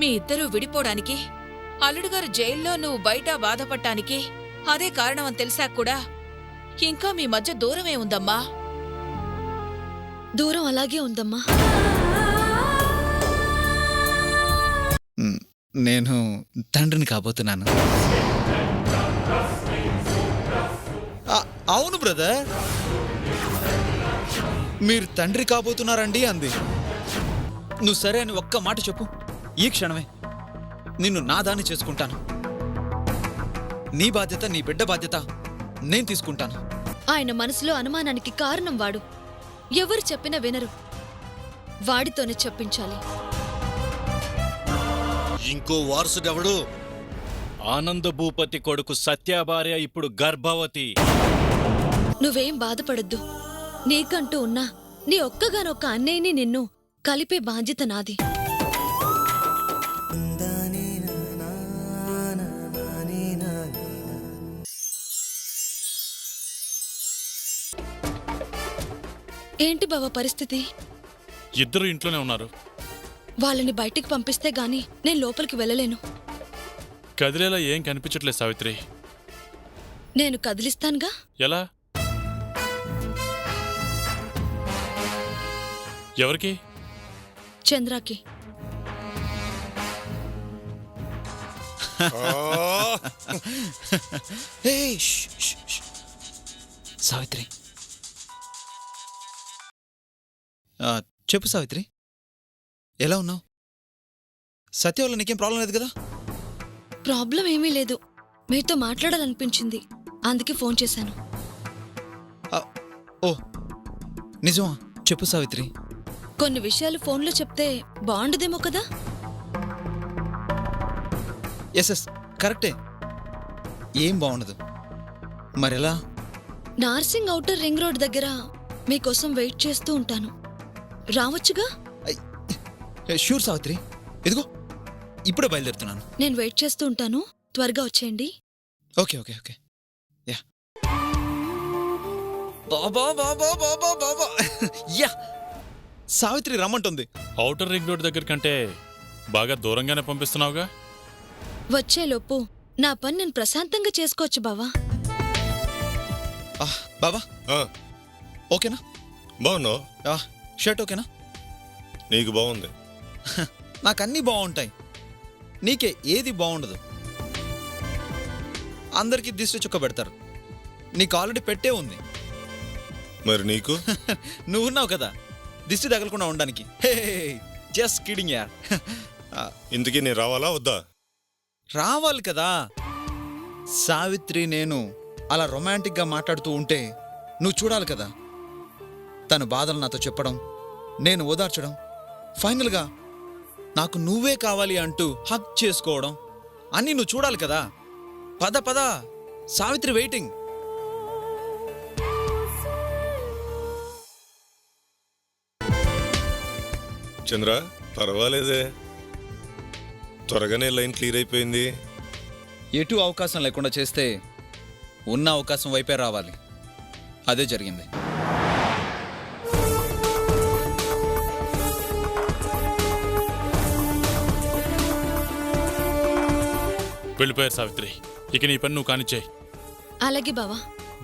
మీ ఇద్దరూ విడిపోవడానికి, అల్లుడుగారు జైల్లో నువ్వు బయట బాధపడటానికి అదే కారణమని తెలిసాక కూడా ఇంకా మీ మధ్య దూరమే ఉందమ్మా. దూరం అలాగే ఉందమ్మా. నేను తండ్రిని కాబోతున్నాను. అవును బ్రదర్, మీరు తండ్రి కాబోతున్నారండి అంది. నువ్వు సరే అని ఒక్క మాట చెప్పు, ఈ క్షణమే నిన్ను నా దాన్ని చేసుకుంటాను. నీ బాధ్యత, నీ బిడ్డ బాధ్యత నేను తీసుకుంటాను. ఆయన మనసులో అనుమానానికి కారణం వాడు. ఎవరు చెప్పినా వినరు. వాడితోనే చెప్పించాలి. ఇంకో వారసుడెవడు? ఆనంద భూపతి కొడుకు సత్యాభార్య ఇప్పుడు గర్భవతి. నువ్వేం బాధపడొద్దు. నీకంటూ ఉన్నా నీ ఒక్కగానొక్క అన్నయ్యని నిన్ను కలిపే బాధ్యత నాది. ఏంటి బావ పరిస్థితి? ఇద్దరు ఇంట్లోనే ఉన్నారు. వాళ్ళని బయటికి పంపిస్తే గాని నేను లోపలికి వెళ్ళలేను. కదిలేలా ఏం కనిపించట్లేదు సావిత్రి. నేను కదిలిస్తానుగా. ఎలా? ఎవరికి? చంద్రాకి. సావిత్రి, చెప్పు సావిత్రి, ఎలా ఉన్నావు? సత్య వల్ల నీకేం ప్రాబ్లం లేదు కదా? ప్రాబ్లం ఏమీ లేదు. మీతో మాట్లాడాలనిపించింది, అందుకే ఫోన్ చేశాను. ఓ నిజమా? చెప్పు సావిత్రి. కొన్ని విషయాలు ఫోన్లో చెప్తే బాగుండదేమో కదా? ఎస్ కరెక్టే. ఏం బాగుండదు మరెలా? నార్సింగ్ ఔటర్ రింగ్ రోడ్ దగ్గర మీకోసం వెయిట్ చేస్తూ ఉంటాను. రావచ్చుగా? షూర్ సావిత్రి, ఇదిగో ఇప్పుడే బయలుదేరుతున్నాను. నేను వెయిట్ చేస్తూ ఉంటాను, త్వరగా వచ్చేయండి. Okay okay okay. యా బాబా బాబా బాబా బాబా యా సావిత్రి రమ్మంటుంది. ఔటర్ రింగ్ రోడ్ దగ్గర కంటే బాగా దూరంగానే పంపిస్తున్నావుగా. వచ్చేలోపు నా పని నేను ప్రశాంతంగా చేసుకోవచ్చు బావా. బాబా ఓకేనా? బాగున్నావు? షర్ట్ ఓకేనా? నీకు బాగుంది. నాకన్నీ బాగుంటాయి, నీకే ఏది బాగుండదు. అందరికీ దిష్టి చుక్క పెడతారు, నీకు ఆల్రెడీ పెట్టే ఉంది. మరి నీకు? నువ్వున్నావు కదా దిష్టి తగలకుండా ఉండడానికి. జస్ట్ కిడింగ్ యార్. ఇంతకీ నేను రావాలా వద్దా? రావాలి కదా. సావిత్రి నేను అలా రొమాంటిక్గా మాట్లాడుతూ ఉంటే నువ్వు చూడాలి కదా. తను బాధలు నాతో చెప్పడం, నేను ఓదార్చడం, ఫైనల్గా నాకు నువ్వే కావాలి అంటూ హక్ చేసుకోవడం అన్నీ నువ్వు చూడాలి కదా. పద పద, సావిత్రి వెయిటింగ్. చంద్ర పర్వాలేదే, త్వరగానే లైన్ క్లియర్ అయిపోయింది. ఎటు అవకాశం లేకుండా చేస్తే ఉన్న అవకాశం వైపే రావాలి. అదే జరిగింది. వెళ్ళిపోయారు సావిత్రి, ఇక నీ పని నువ్వు కానిచ్చాయి. అలాగే బావా.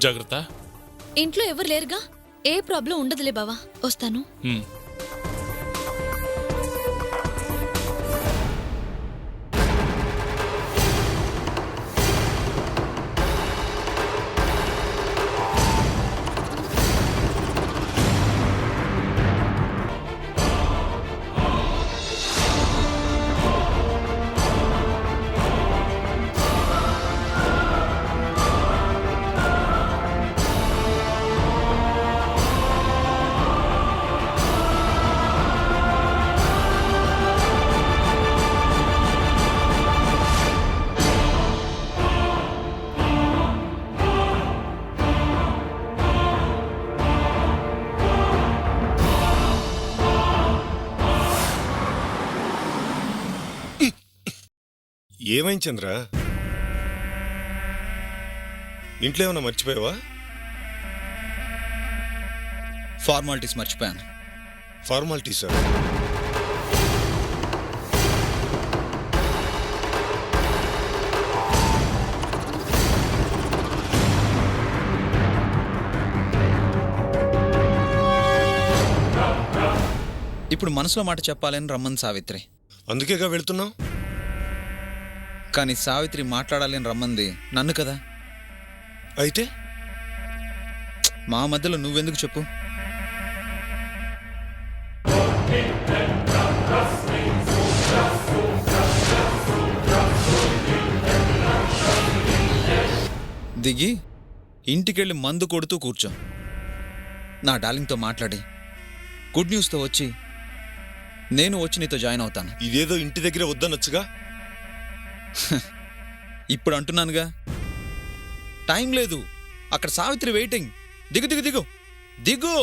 జాగ్రత్త. ఇంట్లో ఎవరు లేరుగా, ఏ ప్రాబ్లం ఉండదులే బావా. వస్తాను. ఏమైంది చంద్ర? ఇంట్లో ఏమన్నా మర్చిపోయావా? ఫార్మాలిటీస్ మర్చిపోయాను. ఫార్మాలిటీసా? ఇప్పుడు మనసులో మాట చెప్పాలని రమ్మని సావిత్రి. అందుకేగా వెళ్తున్నావు. కానీ సావిత్రి మాట్లాడాలని రమ్మంది నన్ను కదా. అయితే మా మధ్యలో నువ్వెందుకు చెప్పు? దిగి ఇంటికెళ్ళి మందు కొడుతూ కూర్చో. నా డార్లింగ్తో మాట్లాడి గుడ్ న్యూస్తో వచ్చి నేను వచ్చి నీతో జాయిన్ అవుతాను. ఇదేదో ఇంటి దగ్గర వద్దనొచ్చుగా. ఇప్పుడు అంటున్నానుగా, టైం లేదు. అక్కడ సావిత్రి వెయిటింగ్. దిగు దిగు దిగు దిగు.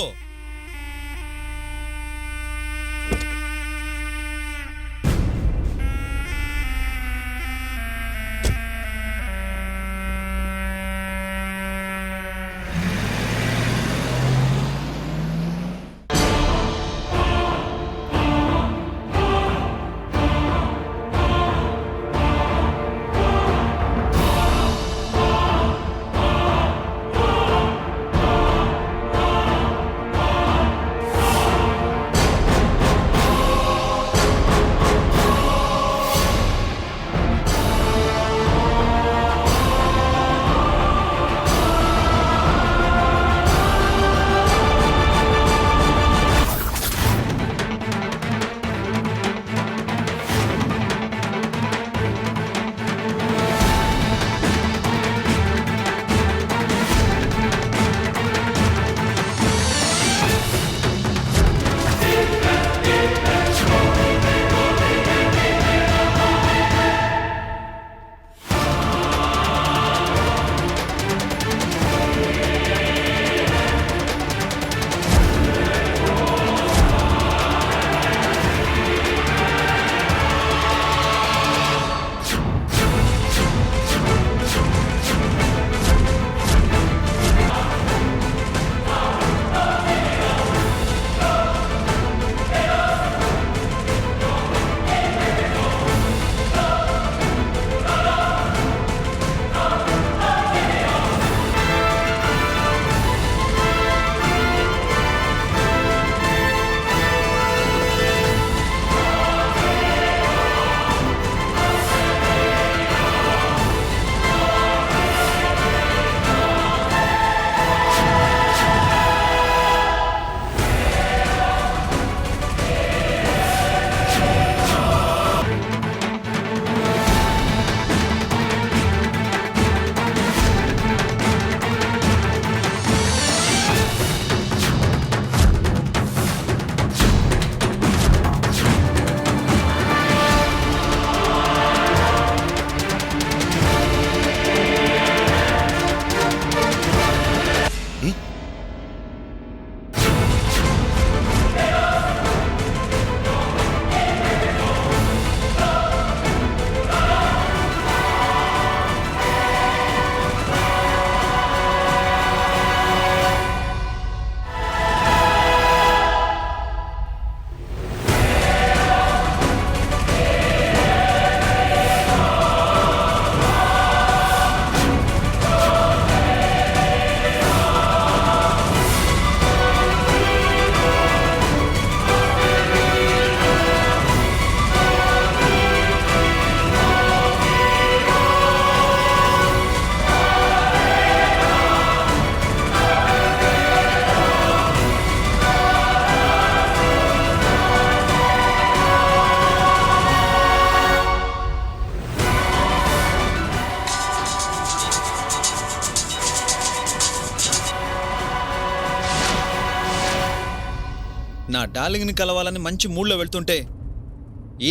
నా డార్లింగ్ని కలవాలని మంచి మూడ్లో వెళ్తుంటే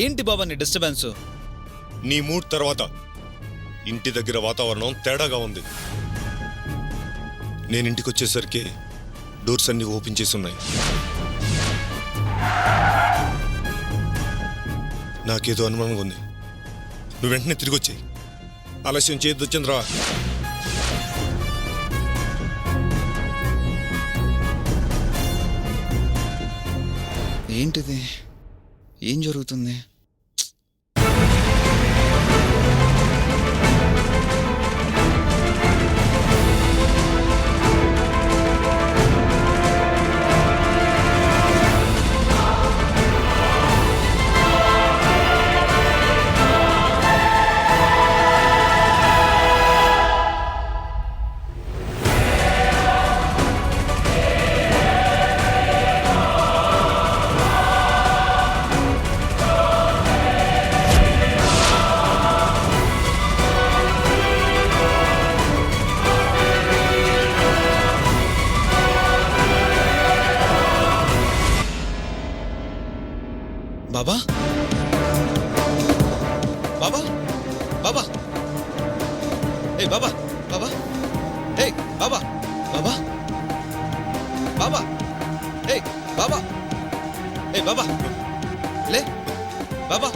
ఏంటి బాబా నీ డిస్టర్బెన్స్? నీ మూడ్ తర్వాత ఇంటి దగ్గర వాతావరణం తేడాగా ఉంది. నేను ఇంటికి వచ్చేసరికి డోర్స్ అన్ని ఓపెన్ చేసి ఉన్నాయి. నాకేదో అనుమానంగా ఉంది. నువ్వు వెంటనే తిరిగి వచ్చాయి. ఆలస్యం చేయొద్దు చంద్ర. ఏంటిది? ఏం జరుగుతుంది? బాబా బాబా బాబా ఏ బాబా బాబా ఏ బాబా బాబా బాబా ఏ బాబా ఏ బాబా లే బాబా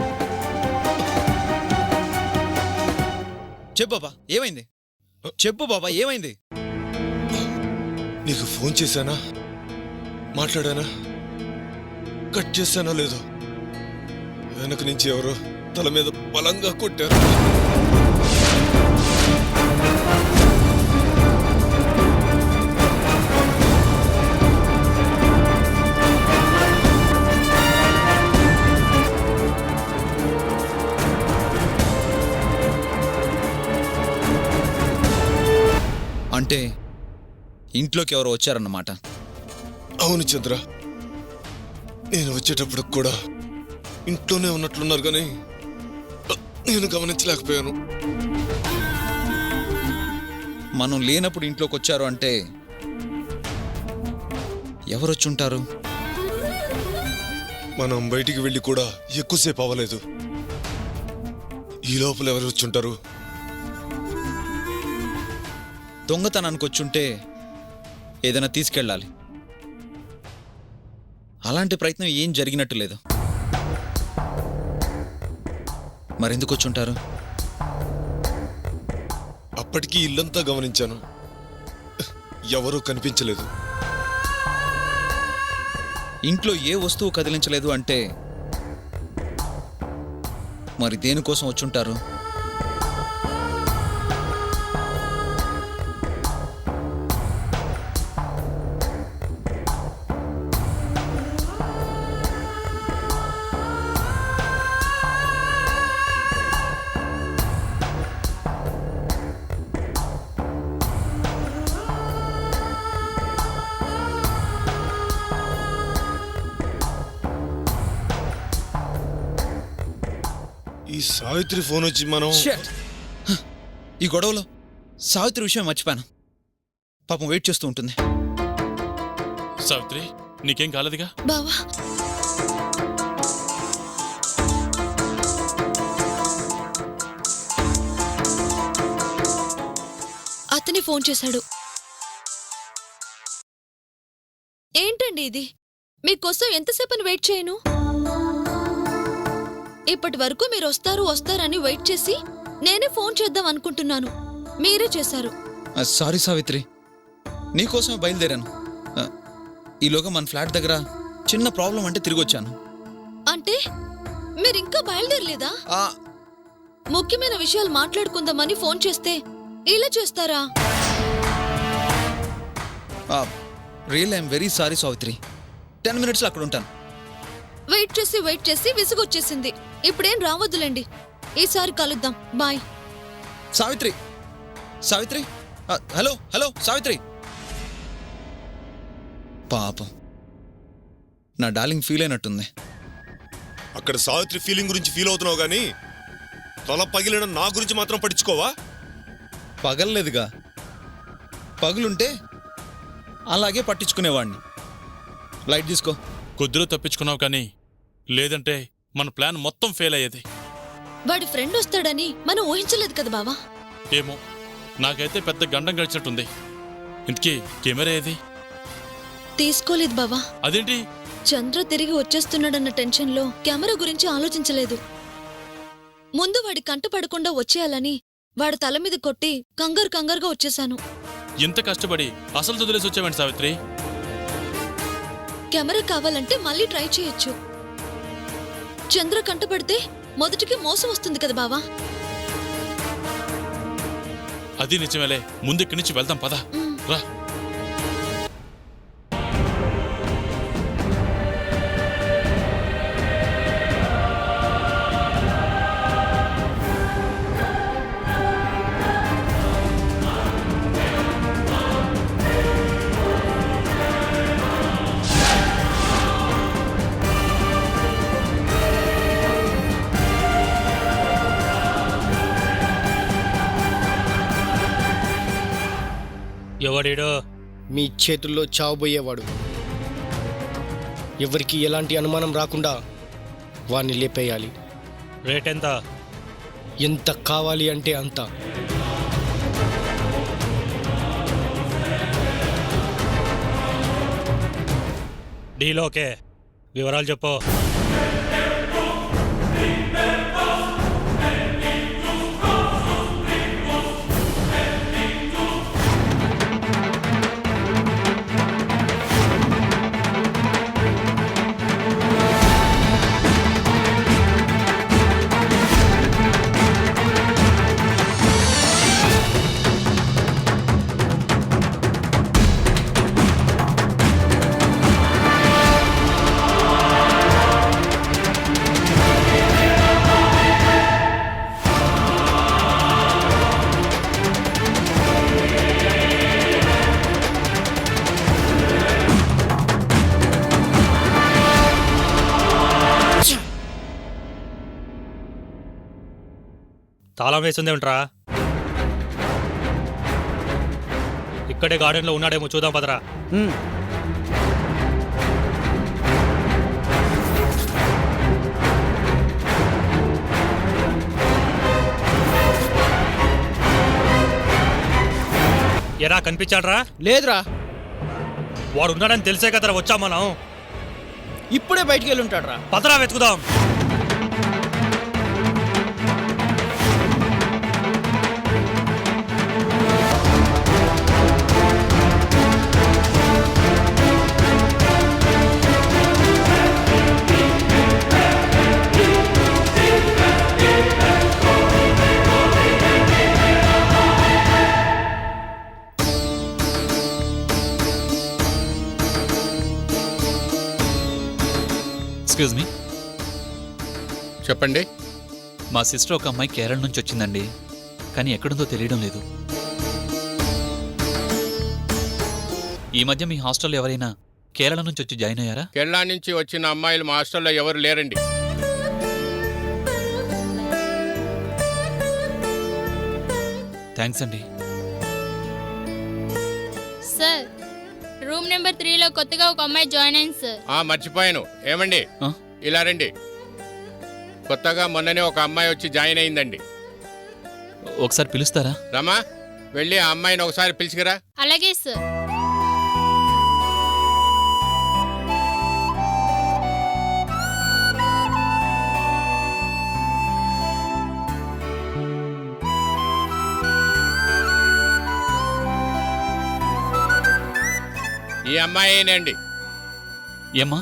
చెప్పు బాబా ఏమైంది చెప్పు బాబా ఏమైంది నీకు ఫోన్ చేశానా మాట్లాడానా కట్ చేశానో లేదో వెనక నుంచి ఎవరో తల మీద బలంగా కొట్టారు. అంటే ఇంట్లోకి ఎవరో వచ్చారన్నమాట. అవును చంద్ర, నేను వచ్చేటప్పుడు కూడా ఇంట్లోనే ఉన్నట్లున్నారు కానీ నేను గమనించలేకపోయాను. మనం లేనప్పుడు ఇంట్లోకి వచ్చారు అంటే ఎవరొచ్చుంటారు? మనం బయటికి వెళ్ళి కూడా ఎక్కువసేపు అవ్వలేదు. ఈ లోపల ఎవరు వచ్చుంటారు? దొంగతనానికి వచ్చుంటే ఏదైనా తీసుకెళ్ళాలి. అలాంటి ప్రయత్నం ఏం జరిగినట్టు లేదు. మరెందుకు వచ్చుంటారు? అప్పటికి ఇల్లంతా గమనించాను, ఎవరూ కనిపించలేదు. ఇంట్లో ఏ వస్తువు కదిలించలేదు అంటే మరి దేనికోసం వచ్చుంటారు? ఈ సావిత్రి ఫోన్ వచ్చి మనం Shit! ఈ గొడవలో సావిత్రి విషయం మర్చిపోయాను. పాపం వెయిట్ చేస్తూ ఉంటుంది. సావిత్రి నీకేం కాలేదుగా? బావా అతని ఫోన్ చేశాడు. ఏంటండి ఇది? మీకోసం ఎంతసేపని వెయిట్ చేయను? ఇప్పటి వరకు మీరు వస్తారని వెయిట్ చేసి నేనే ఫోన్ చేద్దాం అనుకుంటున్నాను. మీరే చేశారు. సారీ సావిత్రి, నీకోసమే బయలుదేరాను. ఈలోగా మన ఫ్లాట్ దగ్గర చిన్న ప్రాబ్లం అంటే తిరిగి వచ్చాను. అంటే మీరింకా బయలుదేరలేదా? ముఖ్యమైన విషయాలు మాట్లాడుకుందామని ఫోన్ చేస్తే ఇలా చేస్తారా? Real I'm very sorry Savitri. 10 minutes అక్కడ ఉంటాను. వెయిట్ చేసి విసుగొచ్చేసింది. ఇప్పుడేం రావద్దులేండి. ఈసారి కలుద్దాం. Bye. Savitri Savitri hello hello Savitri. పాపం నా డార్లింగ్ ఫీల్ అయినట్టుంది. అక్కడ సావిత్రి ఫీలింగ్ గురించి ఫీల్ అవుతున్నావు కానీ తల పగిలిన నా గురించి మాత్రం పట్టించుకోవా? పగల్లేదుగా. పగులుంటే అలాగే పట్టించుకునేవాడిని. లైట్ తీసుకో. కొద్దిలో తప్పించుకున్నావు కానీ లేదంటే మన ప్లాన్ మొత్తం ఫెయిల్ అయ్యేది. వాడి ఫ్రెండ్ వస్తాడని మనం ఊహించలేదు కదా బావా. ఏమో, నాకైతే పెద్ద గండం గడిచినట్టుంది. ఇంతకీ కెమెరా ఏది? తీసుకోలేదు బావా. అదేంటి? చంద్ర తిరిగి వచ్చేస్తున్నాడన్న టెన్షన్లో కెమెరా గురించి ఆలోచించలేదు. ముందు వాడి కంట పడకుండా వచ్చేయాలని వాడి తల మీద కొట్టి కంగారుగా వచ్చేశాను. ఇంత కష్టపడి అసలు వదిలేసి వచ్చావేంటి సావిత్రి? కెమెరా కావాలంటే మళ్ళీ ట్రై చేయొచ్చు. చంద్ర కంటపడితే మొదటికి మోసం వస్తుంది కదా బావా. అది నిజమేలే. ముందు ఇక్కడి నుంచి వెళ్దాం పద. రా. ఎవడేడో? మీ చేతుల్లో చావబోయేవాడు. ఎవరికి ఎలాంటి అనుమానం రాకుండా వాడిని లేపేయాలి. రేట్ ఎంత? ఎంత కావాలి అంటే అంత. డీల్ ఓకే, వివరాలు చెప్పు. తాళం వేసిందేమిట్రా? ఇక్కడే గార్డెన్లో ఉన్నాడేమో చూద్దాం పదరా. ఎరా కనిపించాడ్రా? లేదురా, వాడు ఉన్నాడని తెలిసే కదరా వచ్చాం మనం. ఇప్పుడే బయటికి వెళ్ళి ఉంటాడు రా. పదరా వెతుకుదాం. ఎక్స్క్యూజ్ మీ, చెప్పండి. మా సిస్టర్ ఒక అమ్మాయి కేరళ నుంచి వచ్చిందండి, కానీ ఎక్కడుందో తెలియడం లేదు. ఈ మధ్య మీ హాస్టల్లో ఎవరైనా కేరళ నుంచి వచ్చి జాయిన్ అయ్యారా? కేరళ నుంచి వచ్చిన అమ్మాయిలు మా హాస్టల్లో ఎవరు లేరండి. థ్యాంక్స్ అండి. సార్, రూమ్ నెంబర్ 3లో కొత్తగా ఒక అమ్మాయి జాయిన్ అయింది సార్. మర్చిపోయాను. ఏమండి, ఆ? ఇలా రండి. కొత్తగా మొన్ననే ఒక అమ్మాయి వచ్చి జాయిన్ అయిందండి. ఒకసారి పిలుస్తారా? రమా, వెళ్ళి ఆ అమ్మాయిని ఒకసారి పిలిచికిరా. అలాగే సార్. ఈ అమ్మాయినండి. ఏమ్మా,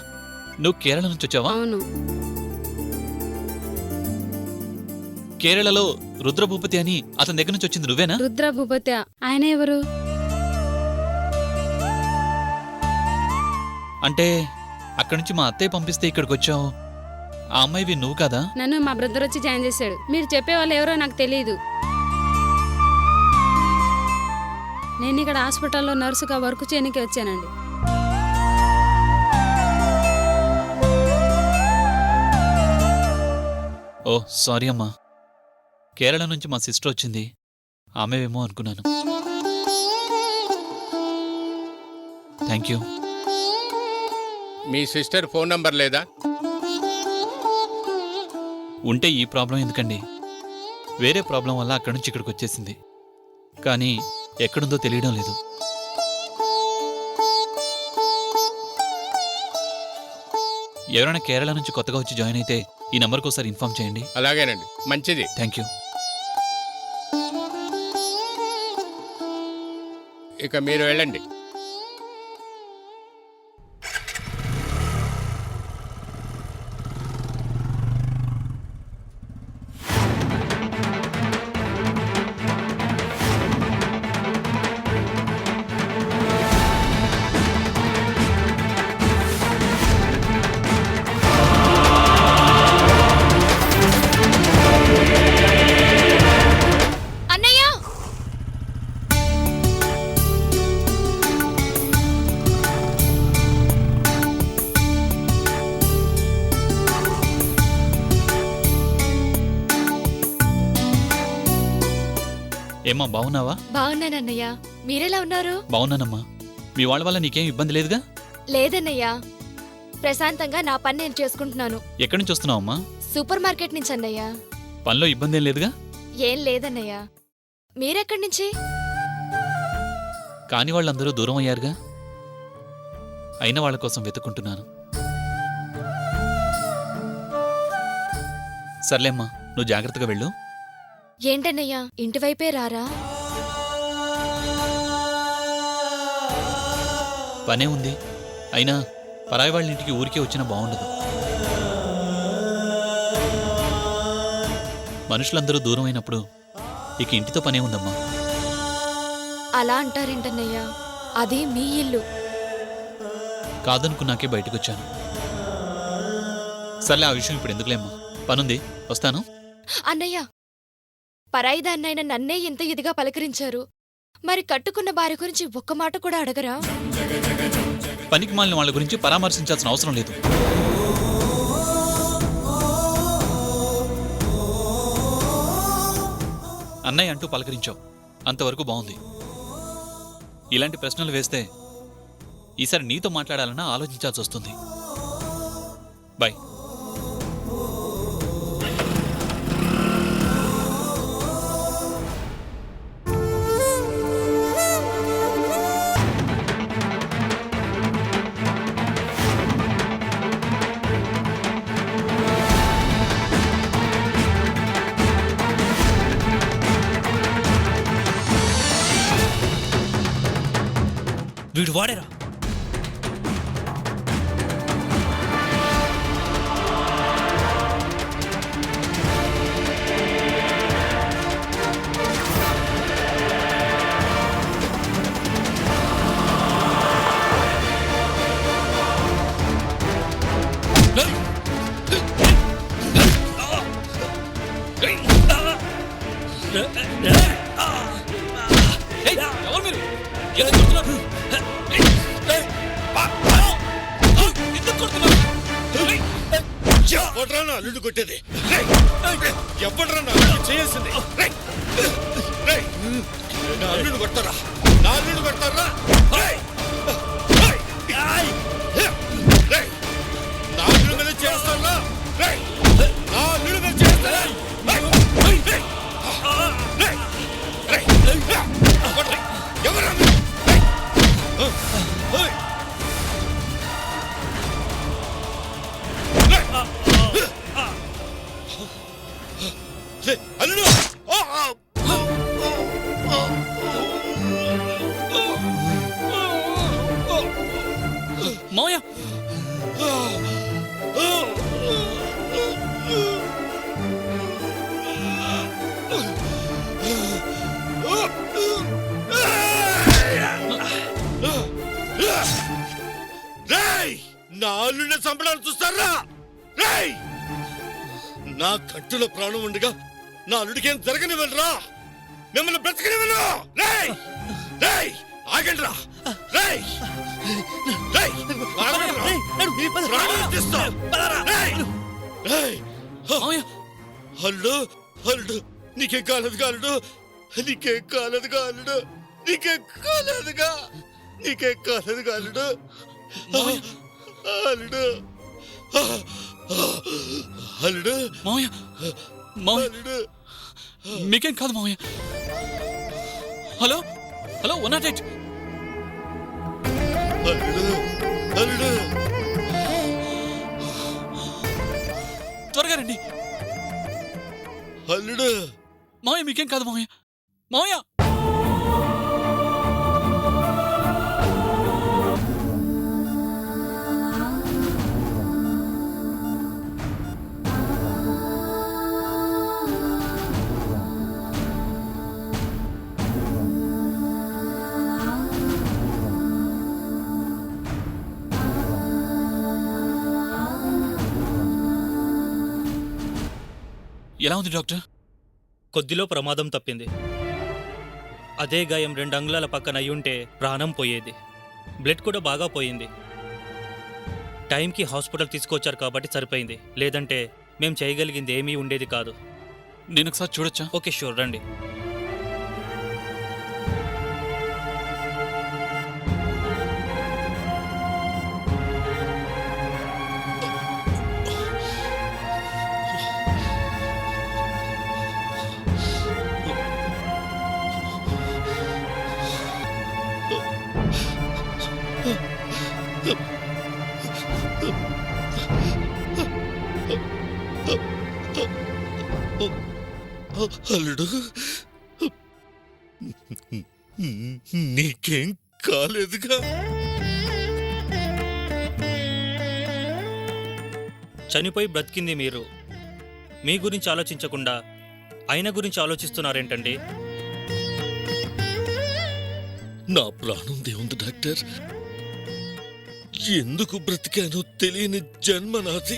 నువ్వు కేరళ నుంచి వచ్చావా? అవును. కేరళలో రుద్రభూపతి అని అతని దగ్గర నుంచి వచ్చింది నువ్వేనా? రుద్రభూపతి ఆయన ఎవరు? అంటే అక్కడి నుంచి మా అత్తయ్య పంపిస్తే ఇక్కడికి వచ్చావు. ఆ అమ్మాయివి నువ్వు కాదా? నన్ను మా బ్రదర్ వచ్చి జాయిన్ చేశాడు. మీరు చెప్పే వాళ్ళు ఎవరో నాకు తెలియదు. నేను ఇక్కడ హాస్పిటల్లో నర్సుగా వర్క్ చేయడానికి వచ్చానండి. ఓ సారీ అమ్మా, కేరళ నుంచి మా సిస్టర్ వచ్చింది, ఆమెవేమో అనుకున్నాను. Thank you. Me sister phone number లేదా? ఉంటే ఈ ప్రాబ్లం ఎందుకండి? వేరే ప్రాబ్లం వల్ల అక్కడి నుంచి ఇక్కడికి వచ్చేసింది, కానీ ఎక్కడుందో తెలియడం లేదు. ఎవరైనా కేరళ నుంచి కొత్తగా వచ్చి జాయిన్ అయితే ఈ నంబర్కి ఒకసారి ఇన్ఫార్మ్ చేయండి. అలాగేనండి, మంచిది. Thank you. ఇక మీరు వెళ్ళండి. ఏమ్మా, బాగున్నావా? ప్రశాంతంగా నా పని నేను చేసుకుంటున్నాను. ఎక్కడి నుంచి వస్తున్నావు అమ్మా? సూపర్ మార్కెట్ నుంచి అన్నయ్య. పనిలో ఇబ్బంది ఏం లేదుగా? ఏం లేదన్నయ్య. మీరెక్కడి నుంచి? కాని వాళ్ళందరూ దూరం అయ్యారుగా, అయిన వాళ్ళ కోసం వెతుక్కుంటున్నాను. సర్లేమ్మా, నువ్వు జాగ్రత్తగా వెళ్ళు. ఏంటన్నయ్య ఇంటివైపే రారా? పనే ఉంది. అయినా పరాయి వాళ్ళ ఇంటికి ఊరికే వచ్చినా బాగుండదు. మనుషులందరూ దూరం అయినప్పుడు ఇక ఇంటితో పనే ఉందమ్మా. అలా అంటారేంటన్నయ్య? అది మీ ఇల్లు. కాదనుకున్నాకే బయటకొచ్చాను. సర్లే, ఆ విషయం ఇప్పుడు ఎందుకులేమ్మా. పనుంది, వస్తాను. అన్నయ్య, పరాయిదాన్నైన నన్నే ఇంత ఇదిగా పలకరించారు. మరి కట్టుకున్న భార్య గురించి ఒక్క మాట కూడా అడగరా? పనికి మాలిన వాళ్ళ గురించి పరామర్శించాల్సిన అవసరం లేదు. అన్నయ్య అంటూ పలకరించావు, అంతవరకు బాగుంది. ఇలాంటి ప్రశ్నలు వేస్తే ఈసారి నీతో మాట్లాడాలన్నా ఆలోచించాల్సి వస్తుంది. బాయ్. వీడు వాడేరా. ఎవడ్రా నా అల్లుడు కొట్టేది? ఎవడ్రా నా అల్లుడు చేయాల్సింది? నా అల్లుడు కొడతారా? నా అల్లుడు కొడతారా? నా అల్లుడు మీద చేస్తారా? నా అల్లుడు మీద చేస్తారా? ఎవరా? అల్లుడు! మావయ్య, నా అల్లుడిని చంపడానికి చూస్తారా? నా కట్టులో ప్రాణం ఉండగా నా అల్లుడికేం జరగనివ్వరా? మిమ్మల్ని బ్రతకనివ్వను! ఆగండి రా! అల్లుడు, అల్లుడు, నీకేం కాలేదు కాలుడు, నీకేం కాలేదు కాలుడు, నీకేం కాలేదుగా, నీకేం కాలేదు కాలుడు, అల్లుడు, అల్లుడు, మావయ్య, మావయ్య, అల్లుడు. మీకేం కాదు మావయ్య. Hello hello, 108. అల్లుడు, అల్లుడు, త్వరగా రండి. అల్లుడు. మావయ్య, మీకేం కాదు మావయ్య. మావయ్య, ఎలా ఉంది డాక్టర్? కొద్దిలో ప్రమాదం తప్పింది. అదే గాయం 2 అంగుళాల పక్కన అయ్యుంటే ప్రాణం పోయేది. బ్లడ్ కూడా బాగా పోయింది. టైంకి హాస్పిటల్ తీసుకొచ్చారు కాబట్టి సరిపోయింది. లేదంటే మేం చేయగలిగింది ఏమీ ఉండేది కాదు. నేను ఒకసారి చూడొచ్చా? ఓకే, షూర్, రండి. అల్లుడు, నీకేం కాలేదుగా? చనిపోయి బ్రతికింది మీరు. మీ గురించి ఆలోచించకుండా ఆయన గురించి ఆలోచిస్తున్నారేంటండి? నా ప్రాణం దేవుంది డాక్టర్. ఎందుకు బ్రతికానో తెలియని జన్మ నాది.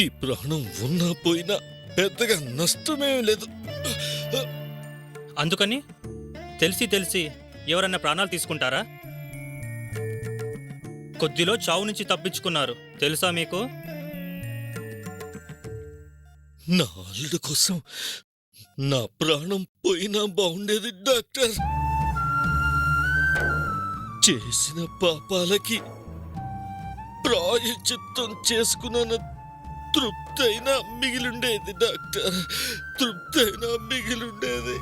ఈ ప్రాణం ఉన్నా పోయినా పెద్దగా నష్టమేం లేదు. అందుకని తెలిసి తెలిసి ఎవరన్నా ప్రాణాలు తీసుకుంటారా? కొద్దిలో చావు నుంచి తప్పించుకున్నారు తెలుసా మీకు? నా అల్లుడు కోసం నా ప్రాణం పోయినా బాగుండేది డాక్టర్. చేసిన పాపాలకి ప్రాయశ్చిత్తం చేసుకున్న తృప్తైనా మిగిలుండేది డాక్టర్, తృప్తైనా మిగిలుండేది.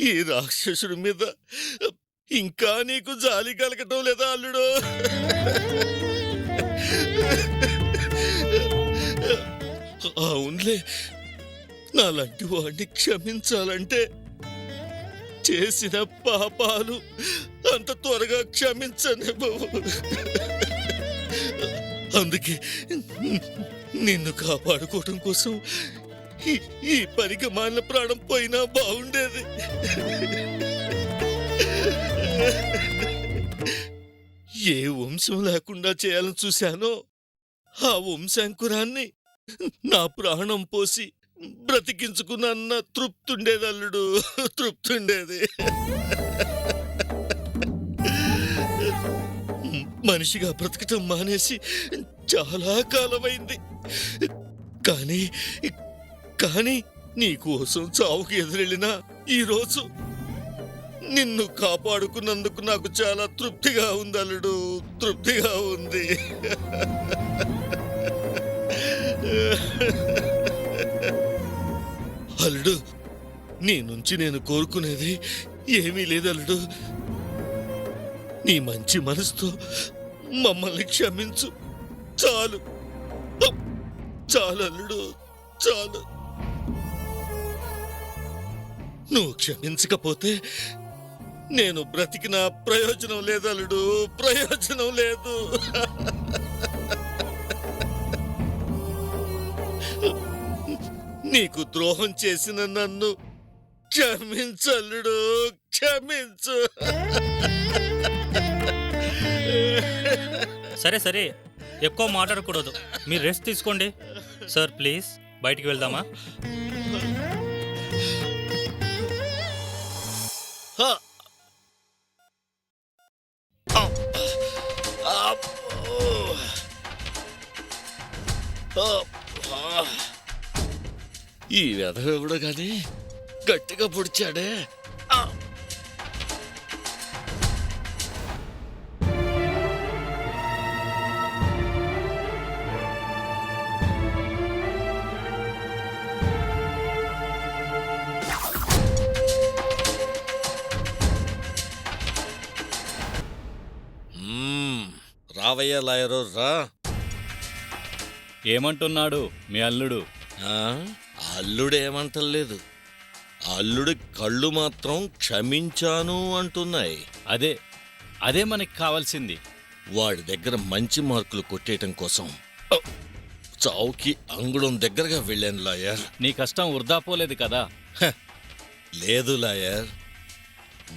ఈ రాక్షసుడి మీద ఇంకా నీకు జాలి కలగటం లేదా అల్లుడు? అవునులే, నాలాంటి వాడిని క్షమించాలంటే చేసిన పాపాలు అంత త్వరగా క్షమించనే బాబు. అందుకే నిన్ను కాపాడుకోవటం కోసం ఈ పనికి మాలిన ప్రాణం పోయినా బాగుండేది. ఏ వంశం లేకుండా చేయాలని చూశానో ఆ వంశాంకురాన్ని నా ప్రాణం పోసి బ్రతికించుకున్న తృప్తుండేది అల్లుడు, తృప్తుండేది. మనిషిగా బ్రతకటం మానేసి చాలా కాలమైంది. కానీ కానీ నీకోసం చావుకి ఎదురెళ్ళినా ఈరోజు నిన్ను కాపాడుకున్నందుకు నాకు చాలా తృప్తిగా ఉంది అల్లుడు, తృప్తిగా ఉంది. అల్లుడు, నీ నుంచి నేను కోరుకునేది ఏమీ లేదు అల్లుడు. నీ మంచి మనసుతో మమ్మల్ని క్షమించు, చాలు చాలు అల్లుడు, చాలు. నువ్వు క్షమించకపోతే నేను బ్రతికిన ప్రయోజనం లేదు అల్లుడు, ప్రయోజనం లేదు. నీకు ద్రోహం చేసిన నన్ను క్షమించల్లుడు, క్షమించు. సరే సరే, ఎక్కువ మాట్లాడకూడదు. మీరు రెస్ట్ తీసుకోండి. సార్ ప్లీజ్ బయటికి వెళ్దామా? ఈ వెధవెవడో గాని గట్టిగా పొడిచాడే. రావయ్యా లాయరు, రా. ఏమంటున్నాడు మీ అల్లుడు? అల్లుడేమంటలేదు, అల్లుడి కళ్ళు మాత్రం క్షమించాను అంటున్నాయి. అదే మనకి కావాల్సింది. వాడి దగ్గర మంచి మార్కులు కొట్టేయటం కోసం చావుకి అంగుళం దగ్గరగా వెళ్ళాను లాయర్. నీ కష్టం వృధా పోలేదు కదా? లేదు లాయర్,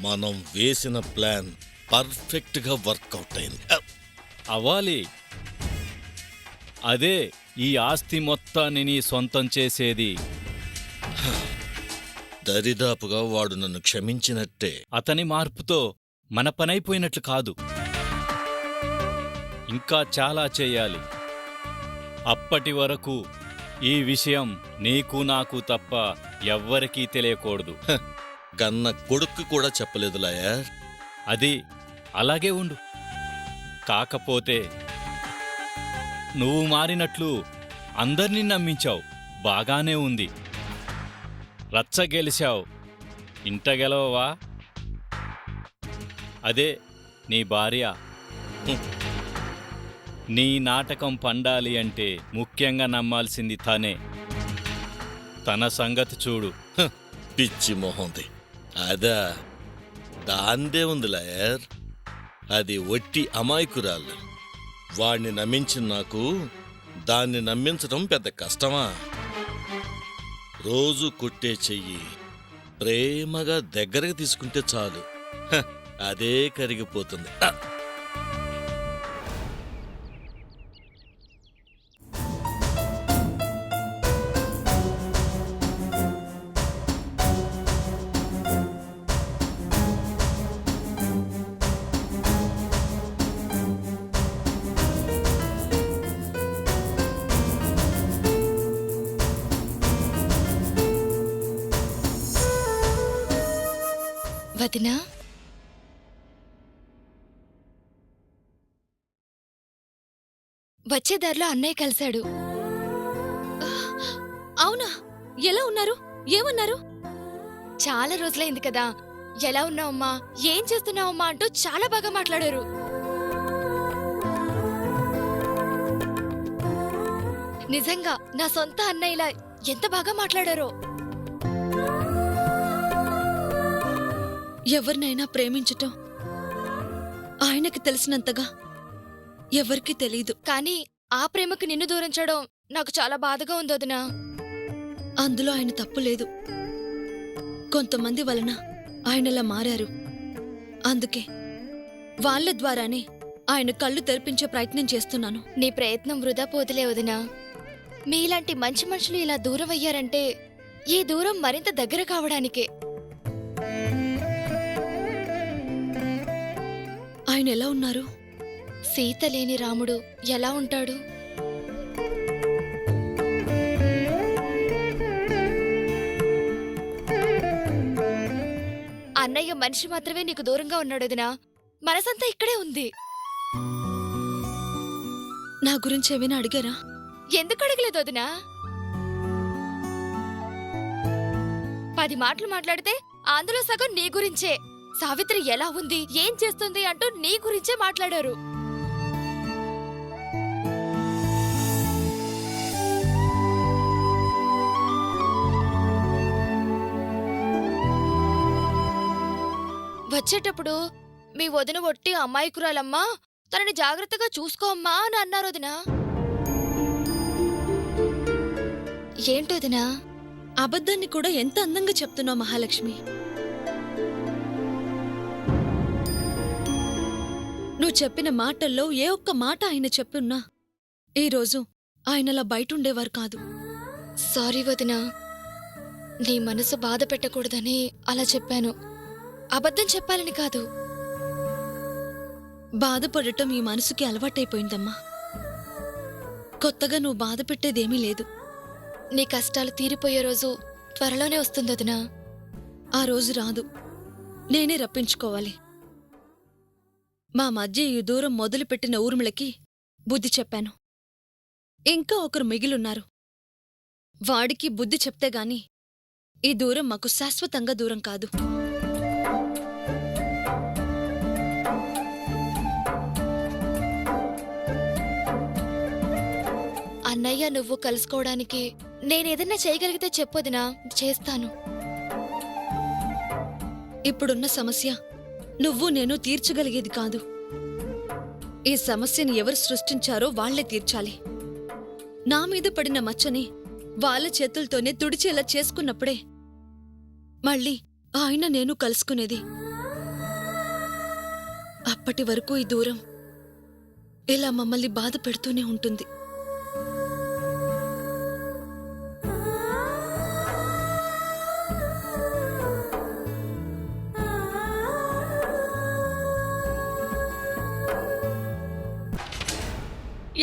మనం వేసిన ప్లాన్ పర్ఫెక్ట్గా వర్కౌట్ అయింది. అవ్వాలి. అదే ఈ ఆస్తి మొత్తాన్ని నీ సొంతం చేసేది. దరిదాపుగా వాడు నన్ను క్షమించినట్టే. అతని మార్పుతో మన పనైపోయినట్లు కాదు, ఇంకా చాలా చేయాలి. అప్పటి వరకు ఈ విషయం నీకు నాకు తప్ప ఎవ్వరికీ తెలియకూడదు. కన్న కొడుక్కు కూడా చెప్పలేదు లాయర్. అది అలాగే ఉండు. కాకపోతే నువ్వు మారినట్లు అందర్నీ నమ్మించావు, బాగానే ఉంది. రచ్చ గెలిచావు, ఇంట గెలవవా? అదే నీ భార్య. నీ నాటకం పండాలి అంటే ముఖ్యంగా నమ్మాల్సింది తనే. తన సంగతి చూడు. పిచ్చి మొహంది. అదా, దాందే ఉంది లాయర్. అది ఒట్టి అమాయకురాలు. వాణ్ణి నమ్మించిన నాకు దాన్ని నమ్మించడం పెద్ద కష్టమా? రోజు కొట్టే చెయ్యి ప్రేమగా దగ్గరకు తీసుకుంటే చాలు, అదే కరిగిపోతుంది. వదినా, వచ్చే దారిలో అన్నయ్య కలిశాడు. అవునా? ఎలా ఉన్నారు? ఏమన్నారు? చాలా రోజులైంది కదా, ఎలా ఉన్నావమ్మా, ఏం చేస్తున్నావమ్మా అంటూ చాలా బాగా మాట్లాడారు. నిజంగా నా సొంత అన్నయ్యలా ఎంత బాగా మాట్లాడారో. ఎవరినైనా ప్రేమించటం ఆయనకి తెలిసినంతగా ఎవరికీ తెలీదు. కానీ ఆ ప్రేమకు నిన్ను దూరించడం నాకు చాలా బాధగా ఉంది వదినా. అందులో ఆయన తప్పు లేదు. కొంతమంది వలన ఆయనలా మారారు. అందుకే వాళ్ళ ద్వారానే ఆయన కళ్ళు తెరిపించే ప్రయత్నం చేస్తున్నాను. నీ ప్రయత్నం వృధా పోతులే వదినా. మీలాంటి మంచి మనుషులు ఇలా దూరం అయ్యారంటే ఈ దూరం మరింత దగ్గర కావడానికే. ఆయన ఎలా ఉన్నారు? సీత లేని రాముడు ఎలా ఉంటాడు? అన్నయ్య మనిషి మాత్రమే నీకు దూరంగా ఉన్నాడు వదినా, మనసంతా ఇక్కడే ఉంది. నా గురించి ఏమైనా అడిగారా? ఎందుకు అడగలేదు వదినా? 10 మాటలు మాట్లాడితే అందులో సగం నీ గురించే. సావిత్రి ఎలా ఉంది, ఏం చేస్తుంది అంటూ నీ గురించే మాట్లాడారు. వచ్చేటప్పుడు మీ వదిన ఒట్టి అమ్మాయికురాలమ్మా, తనని జాగ్రత్తగా చూసుకో అమ్మా అని అన్నారు వదినా. ఏంటొదినా? అబద్ధాన్ని కూడా ఎంత అందంగా చెప్తున్నావు మహాలక్ష్మి. నువ్వు చెప్పిన మాటల్లో ఏ ఒక్క మాట ఆయన చెప్పున్నా ఈరోజు ఆయనలా బయటుండేవారు కాదు. సారీ వదినా, నీ మనసు బాధ పెట్టకూడదని అలా చెప్పాను. అబద్ధం చెప్పాలని కాదు. బాధపడటం ఈ మనసుకి అలవాటైపోయిందమ్మా. కొత్తగా నువ్వు బాధ పెట్టేదేమీ లేదు. నీ కష్టాలు తీరిపోయే రోజు త్వరలోనే వస్తుంది వదినా. ఆ రోజు రాదు, నేనే రప్పించుకోవాలి. మా మధ్య ఈ దూరం మొదలుపెట్టిన ఊర్మిళకి బుద్ధి చెప్పాను. ఇంకా ఒకరు మిగిలున్నారు. వాడికి బుద్ధి చెప్తే గాని ఈ దూరం మాకు శాశ్వతంగా దూరం కాదు. అన్నయ్య నువ్వు కలుసుకోవడానికి నేనేదన్నా చేయగలిగితే చెప్పొదినా, చేస్తాను. ఇప్పుడున్న సమస్య నువ్వు నేను తీర్చగలిగేది కాదు. ఈ సమస్యని ఎవరు సృష్టించారో వాళ్లే తీర్చాలి. నా మీద పడిన మచ్చని వాళ్ళ చేతులతోనే తుడిచేలా చేసుకున్నప్పుడే మళ్ళీ ఆయన నేను కలుసుకునేది. అప్పటి వరకు ఈ దూరం ఇలా మమ్మల్ని బాధ పెడుతూనే ఉంటుంది.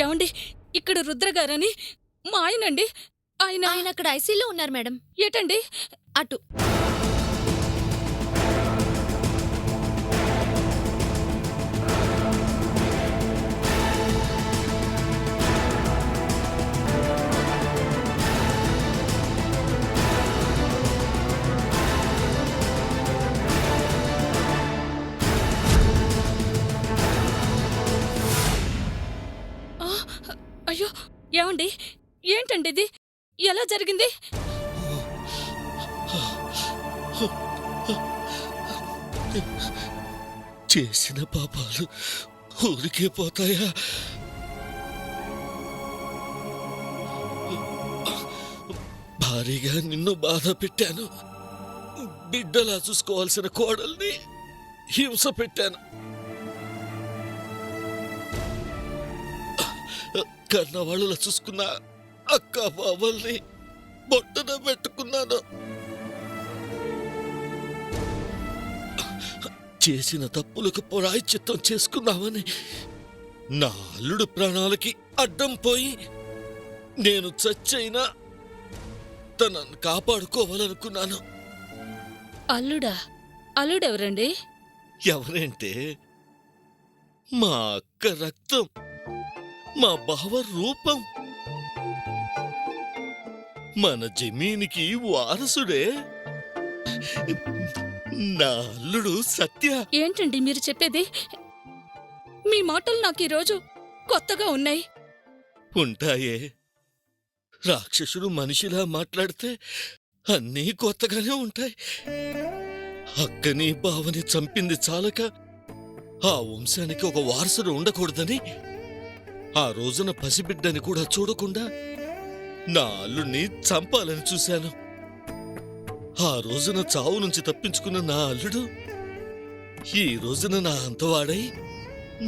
ఏమండి, ఇక్కడ రుద్రగారని మా ఆయనండి. ఆయన అక్కడ ఐసీలో ఉన్నారు మేడం. ఏటండి? అటు ఏంటండి ఏంటండి ఇది ఎలా జరిగింది? చేసిన పాపాలు ఊరికే పోతాయా? భారీగా నిన్ను బాధ పెట్టాను. బిడ్డలా చూసుకోవాల్సిన కోడల్ని హింస పెట్టాను. కన్నవాళ్ళలా చూసుకున్న అక్క బావల్ని బొట్టన పెట్టుకున్నాను. చేసిన తప్పులకు ప్రాయశ్చిత్తం చేసుకున్నామని నా అల్లుడు ప్రాణాలకి అడ్డం పోయి నేను చచ్చైనా తనను కాపాడుకోవాలనుకున్నాను. అల్లుడా? అల్లుడెవరండి? ఎవరంటే మా అక్క రక్తం, మా బావ రూపం, మన జమీనికి వారసుడే నా అల్లుడు సత్య. ఏంటండి మీరు చెప్పేది? మీ మాటలు నాకు ఈరోజు కొత్తగా ఉన్నాయి. ఉంటాయే, రాక్షసుడు మనిషిలా మాట్లాడితే అన్నీ కొత్తగానే ఉంటాయి. అక్కని బావని చంపింది చాలక ఆ వంశానికి ఒక వారసుడు ఉండకూడదని ఆ రోజున పసిబిడ్డని కూడా చూడకుండా నా అల్లుడిని చంపాలని చూశాను. ఆ రోజున చావు నుంచి తప్పించుకున్న నా అల్లుడు ఈ రోజున నా అంతవాడై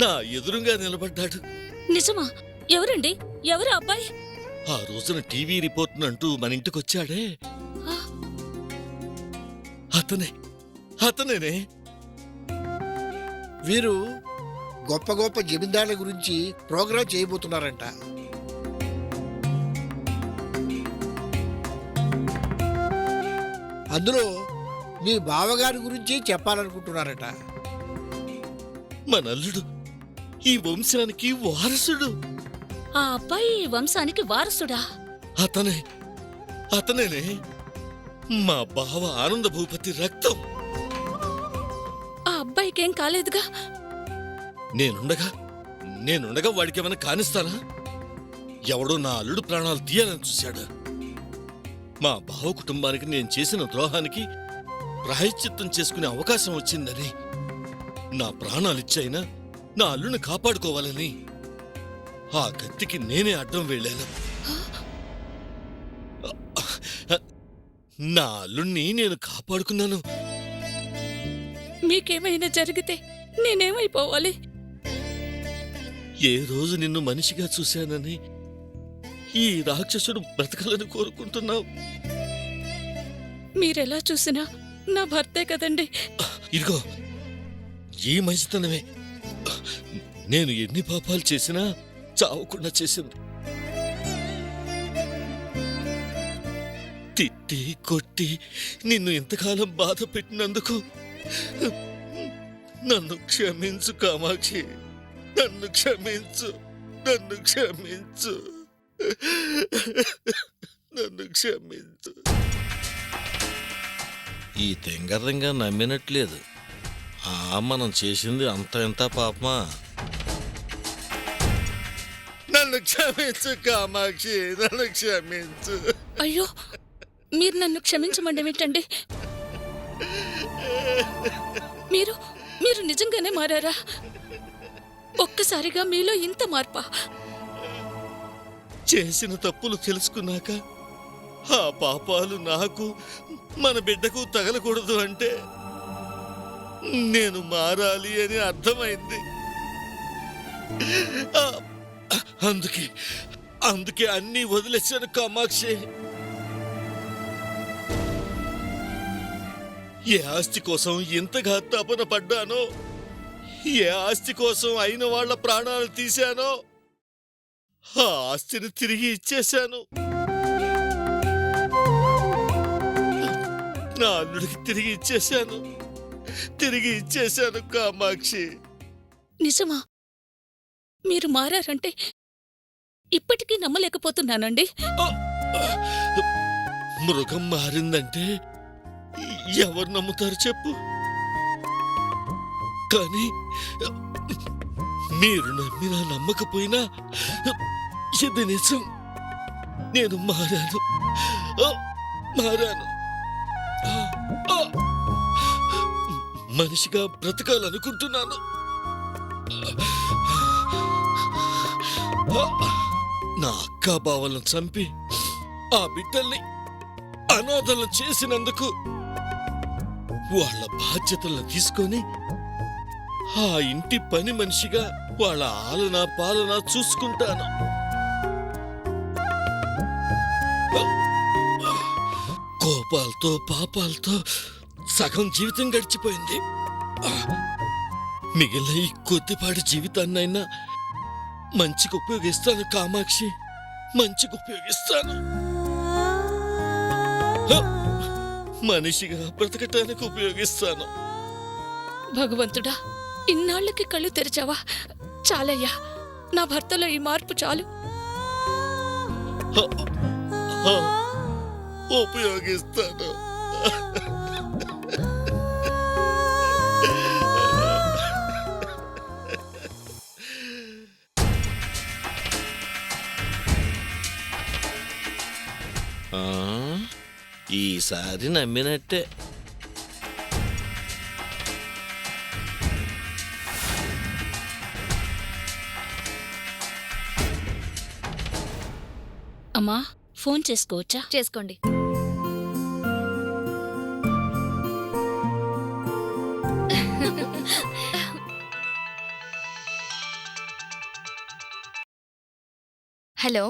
నా ఎదురుగా నిలబడ్డాడు. నిజమా? ఎవరండి? ఎవరు అబ్బాయి? ఆ రోజున టీవీ రిపోర్ట్నంటూ మన ఇంటికొచ్చాడే అతనేనే. వీరు గొప్ప గొప్ప జమీందారుల గురించి ప్రోగ్రాం చేయబోతున్నారంట. అందులో మీ బావగారి గురించి చెప్పాలనుకుంటున్నారట. మన అల్లుడు ఈ వంశానికి వారసుడు. ఆ అబ్బాయి ఈ వంశానికి వారసుడా? అతనేనే మా బావ ఆనంద భూపతి రక్తం. ఆ అబ్బాయికేం కాలేదుగా? నేనుండగా వాడికి ఏమైనా కానిస్తానా? ఎవడో నా అల్లుడు ప్రాణాలు తీయాలని చూశాడు. మా బావ కుటుంబానికి నేను చేసిన ద్రోహానికి ప్రాయశ్చిత్తం చేసుకునే అవకాశం వచ్చిందని, నా ప్రాణాలిచ్చైనా నా అల్లుని కాపాడుకోవాలని ఆ కత్తికి నేనే అడ్డం వెళ్ళాను. నా అల్లుణ్ణి నేను కాపాడుకున్నాను. మీకేమైనా జరిగితే నేనేమైపోవాలి? ఏ రోజు నిన్ను మనిషిగా చూశానని ఈ రాక్షసుడు బ్రతకాలని కోరుకుంటున్నావు. మీరెలా చూసినా నా భర్తే కదండి. ఇదిగో ఈ మంచితనమే నేను ఎన్ని పాపాలు చేసినా చావకుండా చేసింది. తిట్టి కొట్టి నిన్ను ఇంతకాలం బాధ పెట్టినందుకు నన్ను క్షమించు కామాక్షి, నన్ను క్షమించు, నన్ను క్షమించు, నన్ను క్షమించు. ఈ తెంగరంగా నమ్మినట్లేదు. మనం చేసింది అంత ఎంత పాపమా? నన్ను క్షమించు కామాక్షి, నన్ను క్షమించు. అయ్యో, మీరు నన్ను క్షమించమండమేంటండి? మీరు నిజంగానే మారారా? ఒక్కసారిగా మీలో ఇంత మార్పా? చేసిన తప్పులు తెలుసుకున్నాక ఆ పాపాలు నాకు మన బిడ్డకు తగలకూడదు అంటే నేను మారాలి అని అర్థమైంది. అందుకే అన్నీ వదిలేశాను కామాక్షి. ఏ ఆస్తి కోసం ఇంతగా తపన పడ్డానో, ఏ ఆస్తి కోసం అయిన వాళ్ళ ప్రాణాలు తీశానో ఆ ఆస్తిని తిరిగి ఇచ్చేశాను. నా అల్లుడికి తిరిగి ఇచ్చేశాను కామాక్షి. నిజమా? మీరు మారారంటే ఇప్పటికీ నమ్మలేకపోతున్నానండి. మృగం మారిందంటే ఎవరు నమ్ముతారు చెప్పు? కానీ మీరు నమ్మినా నమ్మకపోయినా ఇది నిజం. నేను మారాను. మారాను. మనిషిగా బ్రతకాలనుకుంటున్నాను. నా అక్కా బావలను చంపి ఆ బిడ్డల్ని అనాథలను చేసినందుకు వాళ్ళ బాధ్యతలను తీసుకొని ఆ ఇంటి పని మనిషిగా వాళ్ళ ఆలన పాలన చూసుకుంటాను. కోపాలతో పాపాలతో సగం జీవితం గడిచిపోయింది. మిగిలిన ఈ కొద్దిపాటి జీవితాన్నైనా మంచికి ఉపయోగిస్తాను కామాక్షి, మంచికి ఉపయోగిస్తాను. మనిషిగా బ్రతకటానికి ఉపయోగిస్తాను. భగవంతుడా, ఇన్నాళ్ళకి కళ్ళు తెరిచావా? చాలయ్యా, నా భర్తలో ఈ మార్పు చాలు. ఉపయోగిస్తాను. ఈసారి నమ్మినట్టే. అమ్మా, ఫోన్ చేసుకోవచ్చా? చేసుకోండి. హలో,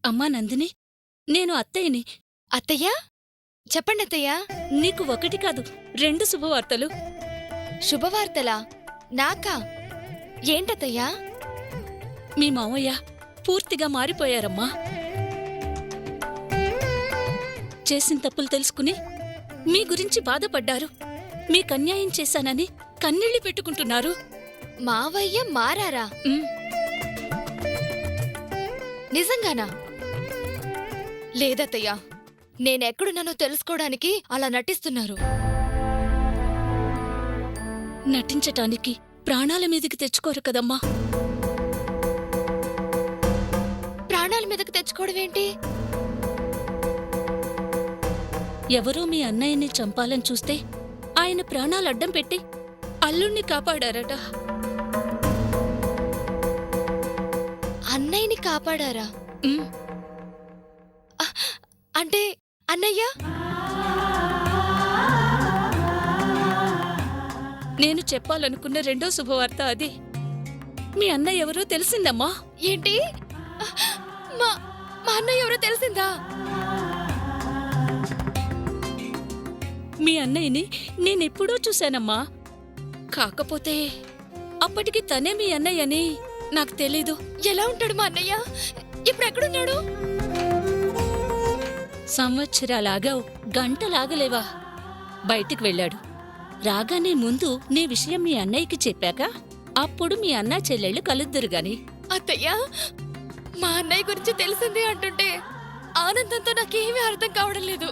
అమ్మా నందిని, నేను అత్తయ్యని. అత్తయ్య? చెప్పండి అత్తయ్య. నీకు ఒకటి కాదు, 2 శుభవార్తలు. శుభవార్తలా? నాకా? ఏంటత్తయ్యా? మీ మామయ్య పూర్తిగా మారిపోయారమ్మా. చేసిన తప్పులు తెలుసుకుని మీ గురించి బాధపడ్డారు. మీకన్యాయం చేశానని కన్నీళ్లు పెట్టుకుంటున్నారు. మావయ్య మారారా? నిజంగానా? లేదత్తయ్యా, నేనెక్కడున్నానో తెలుసుకోవడానికి అలా నటిస్తున్నారు. నటించటానికి ప్రాణాల మీదకి తెచ్చుకోరు కదమ్మా. ప్రాణాల మీదకి తెచ్చుకోవడం ఏంటి? ఎవరో మీ అన్నయ్యని చంపాలని చూస్తే ఆయన ప్రాణాలు అడ్డం పెట్టి అల్లుణ్ణి కాపాడారట. అన్నయ్యని కాపాడారా? అంటే అన్నయ్య? నేను చెప్పాలనుకున్న 2వ శుభవార్త అది. మీ అన్నయ్య ఎవరో తెలిసిందమ్మా. ఏంటి? మా అన్నయ్య ఎవరో తెలిసిందా? మీ అన్నయ్యని నేనెప్పుడో చూశానమ్మా. కాకపోతే అప్పటికి తనే మీ అన్నయ్యని నాకు తెలీదు. ఎలా ఉంటాడు మా అన్నయ్య? ఇప్పుడెక్కడున్నాడు? సంవత్సరాలాగా గంటలాగలేవా బయటికి వెళ్ళాడు. రాగానే ముందు నీ విషయం మీ అన్నయ్యకి చెప్పాక అప్పుడు మీ అన్న చెల్లెళ్ళు కలుద్దురు గాని. అత్తయ్య, మా అన్నయ్య గురించి తెలిసింది అంటుంటే ఆనందంతో నాకేమీ అర్థం కావడం లేదు.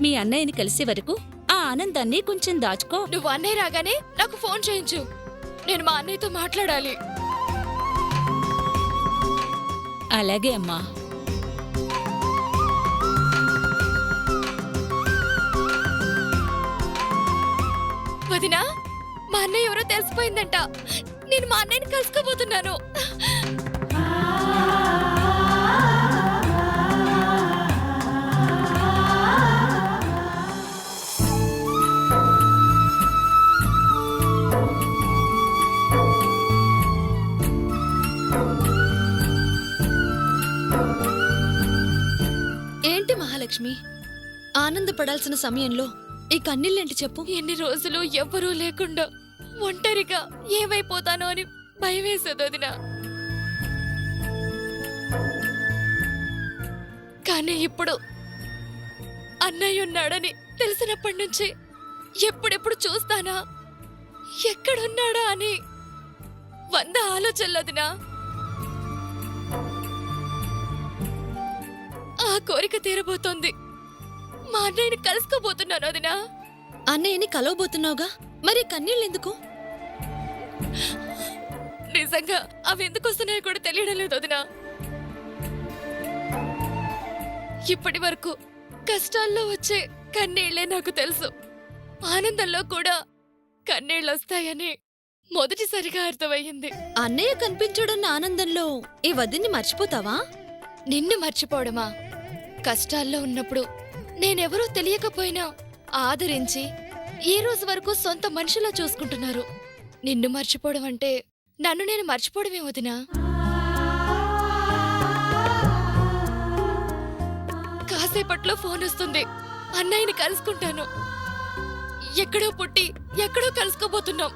మీ అన్నయ్యని కలిసే వరకు ఆ ఆనందాన్ని కొంచెం దాచుకో. నువ్వు అన్నయ్య రాగానే నాకు ఫోన్ చేయించు. నేను మా అన్నయ్యతో మాట్లాడాలి. అలాగే అమ్మా. వదినా, మా అన్నయ్య ఎవరో తెలిసిపోయిందంట. నేను మా అన్నయ్యని కలుసుకోబోతున్నాను. ఏంటి మహాలక్ష్మి, ఆనందపడాల్సిన సమయంలో ఈ కన్నీళ్ళేంటి చెప్పు? ఎన్ని రోజులు ఎవ్వరూ లేకుండా ఒంటరిగా ఏమైపోతానో అని భయం వేసేది వదినా. కానీ ఇప్పుడు అన్నయ్య ఉన్నాడని తెలిసినప్పటి నుంచి ఎప్పుడెప్పుడు చూస్తానా, ఎక్కడున్నాడా అని 100 ఆలోచనలు వదినా. ఆ కోరిక తీరబోతోంది. మా అన్నయ్యని కలుసుకోబోతున్నాను వదినా. అన్నయ్యని కలవబోతున్నావుగా, మరి కన్నీళ్ళెందుకు? నిజంగా అవి ఎందుకు వస్తున్నాయో కూడా తెలియడం లేదు వదినా. ఇప్పటి వరకు కష్టాల్లో వచ్చే కన్నీళ్లే నాకు తెలుసు. ఆనందంలో కూడా కన్నీళ్ళొస్తాయని మొదటిసారిగా అర్థమయ్యింది. అన్నయ్య కనిపించడన్న ఆనందంలో ఈ వదిన్ని మర్చిపోతావా? నిన్ను మర్చిపోవడమా? కష్టాల్లో ఉన్నప్పుడు నేనెవరూ తెలియకపోయినా ఆదరించి ఈ రోజు వరకు సొంత మనిషిలా చూసుకుంటున్నారు. నిన్ను మర్చిపోవడం అంటే నన్ను నేను మర్చిపోవడమే వదినా. కాసేపట్లో ఫోన్ వస్తుంది. అన్నయ్యని కలుసుకుంటాను. ఎక్కడో పుట్టి ఎక్కడో కలుసుకోబోతున్నాం.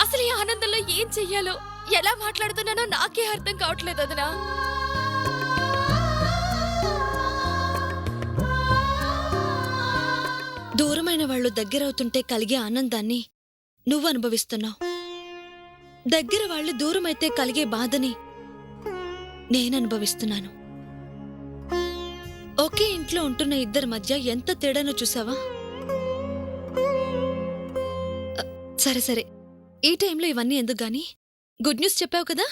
అసలు ఈ ఆనందంలో ఏం చెయ్యాలో, ఎలా మాట్లాడుతున్నానో నాకే అర్థం కావట్లేదు వదినా. దూరమైన వాళ్ళు దగ్గరవుతుంటే కలిగే ఆనందాన్ని నువ్వు అనుభవిస్తున్నావు. దగ్గర వాళ్ళు దూరమైతే కలిగే బాధని నేననుభవిస్తున్నాను. ఒకే ఇంట్లో ఉంటున్న ఇద్దరి మధ్య ఎంత తేడానో చూసావా? సరే సరే, ఈ టైంలో ఇవన్నీ ఎందుకు గాని? గుడ్ న్యూస్ చెప్పావు కదా,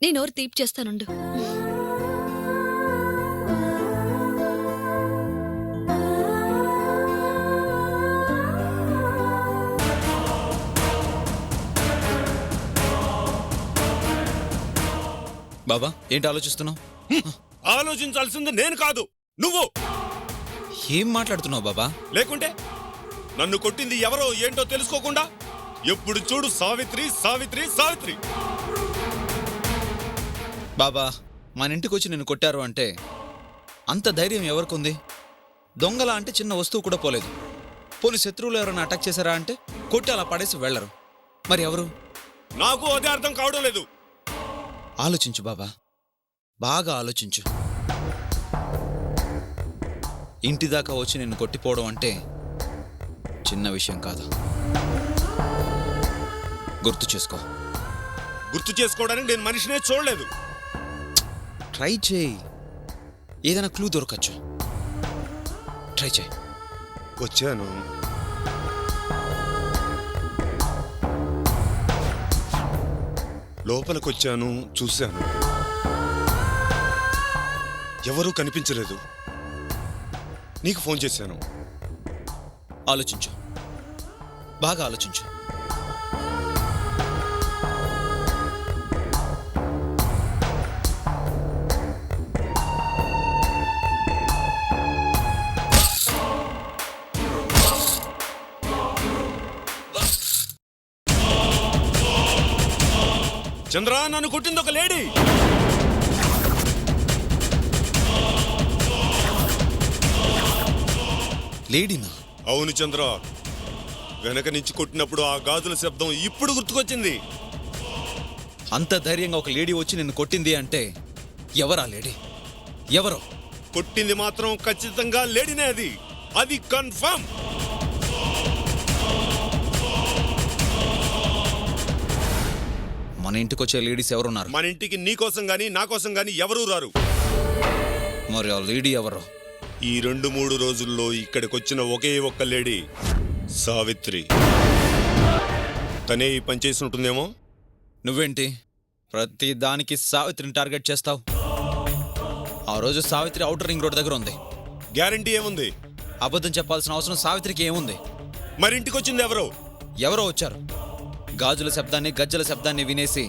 నేను నోరు తీపి చేస్తానుండు. బాబా, ఏంటి ఆలోచిస్తున్నావు? ఆలోచించాల్సింది నేను కాదు, నువ్వు. ఏం మాట్లాడుతున్నావు బాబా? లేకుంటే నన్ను కొట్టింది ఎవరో ఏంటో తెలుసుకోకుండా ఎప్పుడు చూడు సావిత్రి సావిత్రి సావిత్రి. బాబా, మన ఇంటికి వచ్చి నిన్ను కొట్టారు అంటే అంత ధైర్యం ఎవరికుంది? దొంగలా అంటే చిన్న వస్తువు కూడా పోలేదు. పోనీ శత్రువులు ఎవరైనా అటాక్ చేశారా అంటే కొట్టి అలా పడేసి వెళ్లరు. మరి ఎవరు? నాకు అదే అర్థం కావడం లేదు. ఆలోచించు బాబా, బాగా ఆలోచించు. ఇంటి దాకా వచ్చి నిన్ను కొట్టిపోవడం అంటే చిన్న విషయం కాదు. గుర్తు చేసుకో. గుర్తు చేసుకోవడానికి నేను మనిషినే చూడలేదు. ట్రై చేయి, ఏదైనా క్లూ దొరకచ్చు. ట్రై చేయి. వచ్చాను. లోపలికొచ్చాను, చూశాను. ఎవరూ కనిపించలేదు. నీకు ఫోన్ చేశాను. ఆలోచించు, బాగా ఆలోచించు. చంద్ర, నన్ను కొట్టింది ఒక లేడీ. లేడీనా? అవును చంద్ర. వెనక నుంచి కొట్టినప్పుడు ఆ గాజుల శబ్దం ఇప్పుడు గుర్తుకొచ్చింది. అంత ధైర్యంగా ఒక లేడీ వచ్చి నిన్ను కొట్టింది అంటే ఎవరా లేడీ? ఎవరో? కొట్టింది మాత్రం ఖచ్చితంగా లేడీనే. అది కన్ఫర్మ్. మన ఇంటికి వచ్చే లేడీస్ ఎవరున్నారు? మన ఇంటికి నీ కోసం గాని నా కోసం గాని ఎవరూ రారు. మరి ఆ లేడీ ఎవరో? ఈ 2-3 రోజుల్లో ఇక్కడికొచ్చిన ఒకే ఒక్క లేడీ సావిత్రి. తనే ఈ పని చేసి ఉంటుందేమో. నువ్వేంటి ప్రతి దానికి సావిత్రిని టార్గెట్ చేస్తావు? ఆ రోజు సావిత్రి ఔటర్ రింగ్ రోడ్ దగ్గర ఉంది. గ్యారంటీ ఏముంది? అబద్ధం చెప్పాల్సిన అవసరం సావిత్రికి ఏముంది? మరి ఇంటికొచ్చింది ఎవరో? ఎవరో వచ్చారు. గాజుల శబ్దాన్ని గజ్జల శబ్దాన్ని వినేసి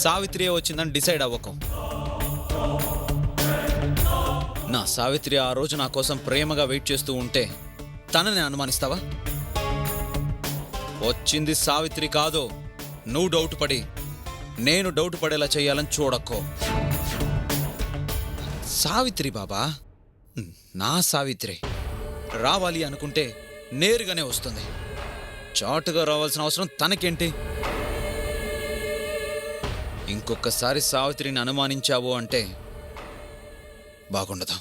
సావిత్రియే వచ్చిందని డిసైడ్ అవ్వకు. నా సావిత్రి ఆ రోజు నా కోసం ప్రేమగా వెయిట్ చేస్తూ ఉంటే తనని అనుమానిస్తావా? వచ్చింది సావిత్రి కాదు, నువ్వు డౌట్ పడి నేను డౌట్ పడేలా చేయాలని చూడక్కో. సావిత్రి బాబా, నా సావిత్రి రావాలి అనుకుంటే నేరుగానే వస్తుంది. చాటుగా రావాల్సిన అవసరం తనకేంటి? ఇంకొకసారి సావిత్రిని అనుమానించావు అంటే బాగుండదు.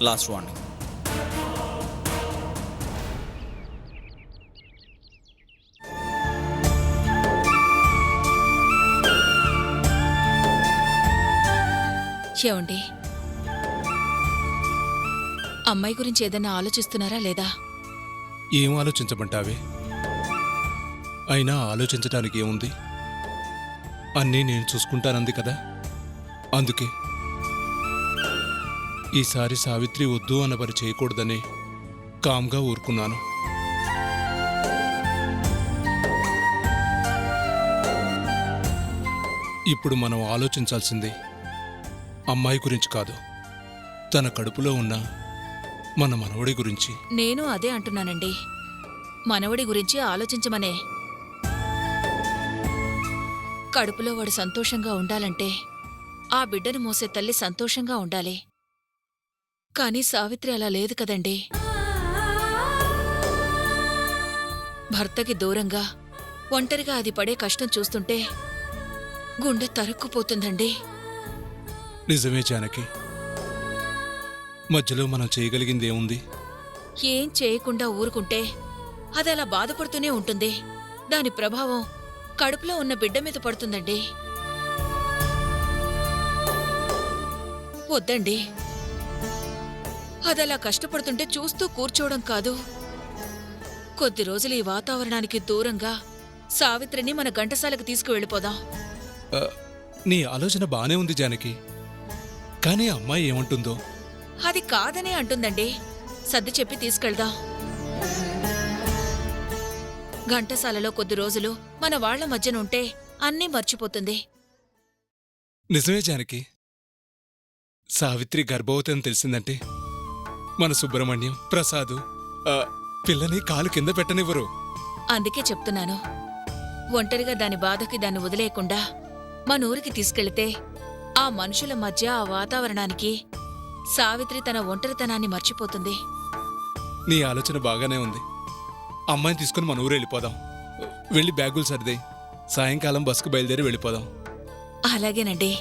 Last warning. ఏమండి, అమ్మాయి గురించి ఏదైనా ఆలోచిస్తున్నారా లేదా? ఏం ఆలోచించమంటావే? అయినా ఆలోచించటానికి ఏముంది? అన్నీ నేను చూసుకుంటానంది కదా, అందుకే ఈసారి సావిత్రి వద్దు అన్న పని చేయకూడదని కామ్గా ఊరుకున్నాను. ఇప్పుడు మనం ఆలోచించాల్సింది అమ్మాయి గురించి కాదు, తన కడుపులో ఉన్న మన మనవడి గురించి. నేను అదే అంటున్నానండి, మనవడి గురించి ఆలోచించమనే. కడుపులో వాడు సంతోషంగా ఉండాలంటే ఆ బిడ్డను మోసే తల్లి సంతోషంగా ఉండాలి. కాని సావిత్రి అలా లేదు కదండి. భర్తకి దూరంగా ఒంటరిగా అది పడే కష్టం చూస్తుంటే గుండె తరుక్కుపోతుందండి. నిజమే జానకి, మధ్యలో మనం చేయగలిగిందేముంది? ఏం చేయకుండా ఊరుకుంటే అదలా బాధపడుతూనే ఉంటుంది. దాని ప్రభావం కడుపులో ఉన్న బిడ్డ మీద పడుతుందండి. వద్దండి, అదలా కష్టపడుతుంటే చూస్తూ కూర్చోవడం కాదు. కొద్ది రోజులు ఈ వాతావరణానికి దూరంగా సావిత్రిని మన ఘంటసాలకు తీసుకువెళ్ళిపోదాం. నీ ఆలోచన బానే ఉంది జానకి, కానీ అమ్మాయి ఏమంటుందో? అది కాదనే అంటుందండి. సర్ది చెప్పి తీసుకెళ్దాం. ఘంటసాలలో కొద్ది రోజులు మన వాళ్ల మధ్యనుంటే అన్నీ మర్చిపోతుంది. నిజమే జానకి, సావిత్రి గర్భవతి అని తెలిసిందంటే మన సుబ్రహ్మణ్యం, ప్రసాదు పిల్లని కాలు కింద పెట్టనివ్వరు. అందుకే చెప్తున్నాను, ఒంటరిగా దాని బాధకి దాన్ని వదిలేయకుండా మన ఊరికి తీసుకెళితే ఆ మనుషుల మధ్య ఆ వాతావరణానికి సావిత్రి తన ఒంటరితనాన్ని మర్చిపోతుంది. నీ ఆలోచన బాగానే ఉంది. అమ్మాయిని తీసుకుని మన ఊరు వెళ్ళిపోదాం. వెళ్ళి బ్యాగులు సర్దేయి, సాయంకాలం బస్కు బయలుదేరి వెళ్ళిపోదాం. అలాగేనండి.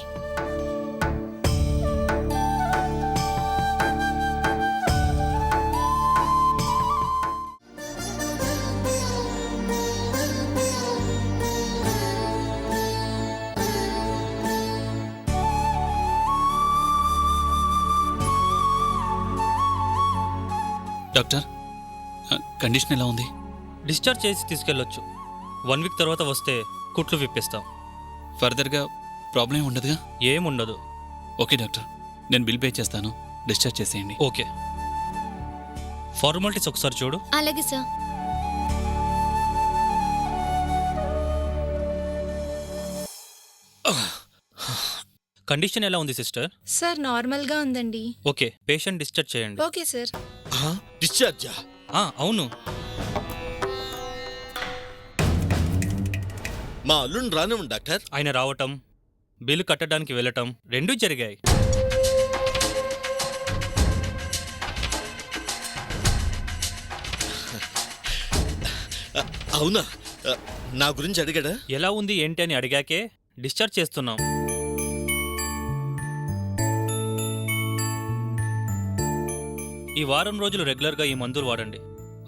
డాక్టర్, కండిషన్ ఎలా ఉంది? డిశ్చార్జ్ చేసి తీసుకెళ్ళొచ్చు. 1 వీక్ తర్వాత వస్తే కుట్లు విప్పిస్తాం. ఫర్దర్గా ప్రాబ్లం ఉండదుగా? ఏముండదు. ఓకే డాక్టర్, నేను బిల్ పే చేస్తాను, డిశ్చార్జ్ చేసేయండి. ఓకే. ఫార్మాలిటీస్ ఒకసారి చూడు. అలాగే సార్. కండిషన్ ఎలా ఉంది సిస్టర్? సార్ నార్మల్గా ఉందండి. ఓకే, పేషెంట్ డిశ్చార్జ్ చేయండి. Okay sir. డిశ్చార్జా? అవును. మా అల్లుని రానివ్వండి డాక్టర్. ఆయన రావటం, బిల్లు కట్టడానికి వెళ్ళటం రెండూ జరిగాయి. అవునా? నా గురించి అడిగాడా? ఎలా ఉంది ఏంటి అని అడిగాకే డిశ్చార్జ్ చేస్తున్నాం. ఈ వారం రోజులు రెగ్యులర్గా ఈ మందులు వాడండి.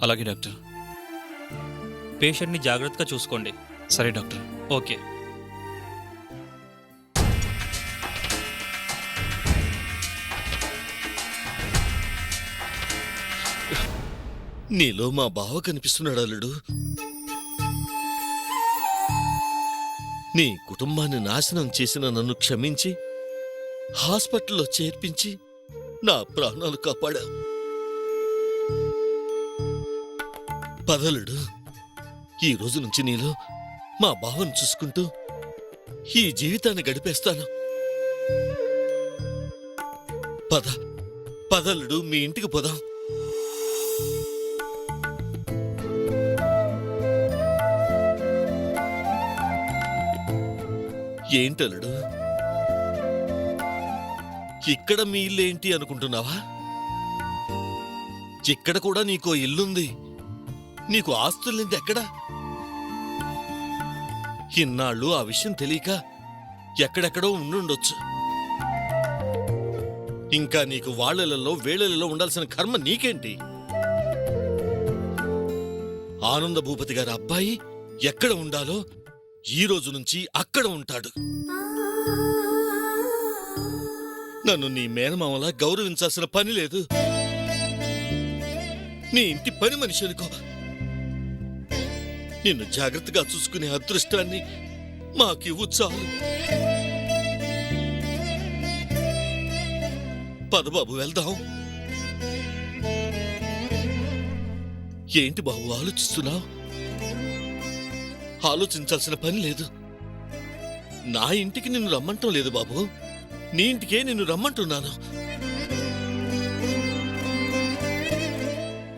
అలాగే డాక్టర్. పేషెంట్ని జాగ్రత్తగా చూసుకోండి. సరే డాక్టర్. ఓకే. నీలో మా బావ కనిపిస్తున్నాడు అల్లుడు. నీ కుటుంబాన్ని నాశనం చేసిన నన్ను క్షమించి హాస్పిటల్లో చేర్పించి నా ప్రాణాలు కాపాడావు. పదలుడు, ఈ రోజు నుంచి నీలో మా బావను చూసుకుంటూ ఈ జీవితాన్ని గడిపేస్తాను. పదలుడు, మీ ఇంటికి పోదాం. ఏంటలుడు, ఇక్కడ మీ ఇల్లేంటి అనుకుంటున్నావా? ఇక్కడ కూడా నీకో ఇల్లుంది, నీకు ఆస్తుల్నింది ఎక్కడా? ఇన్నాళ్ళు ఆ విషయం తెలియక ఎక్కడెక్కడో ఉండుండొచ్చు. ఇంకా నీకు వాళ్ళలలో వేళలలో ఉండాల్సిన కర్మ నీకేంటి? ఆనంద భూపతి గారి అబ్బాయి ఎక్కడ ఉండాలో ఈ రోజు నుంచి అక్కడ ఉంటాడు. నన్ను నీ మేనమామలా గౌరవించాల్సిన పని లేదు. నీ ఇంటి పని మనిషి అనుకో. నిన్ను జాగ్రత్తగా చూసుకునే అదృష్టాన్ని మాకివ్వు చాలు. పదబాబు వెళ్దాం. ఏంటి బాబు ఆలోచిస్తున్నావు? ఆలోచించాల్సిన పని లేదు. నా ఇంటికి నిన్ను రమ్మంటం లేదు బాబు, నీ ఇంటికే నిన్ను రమ్మంటున్నాను.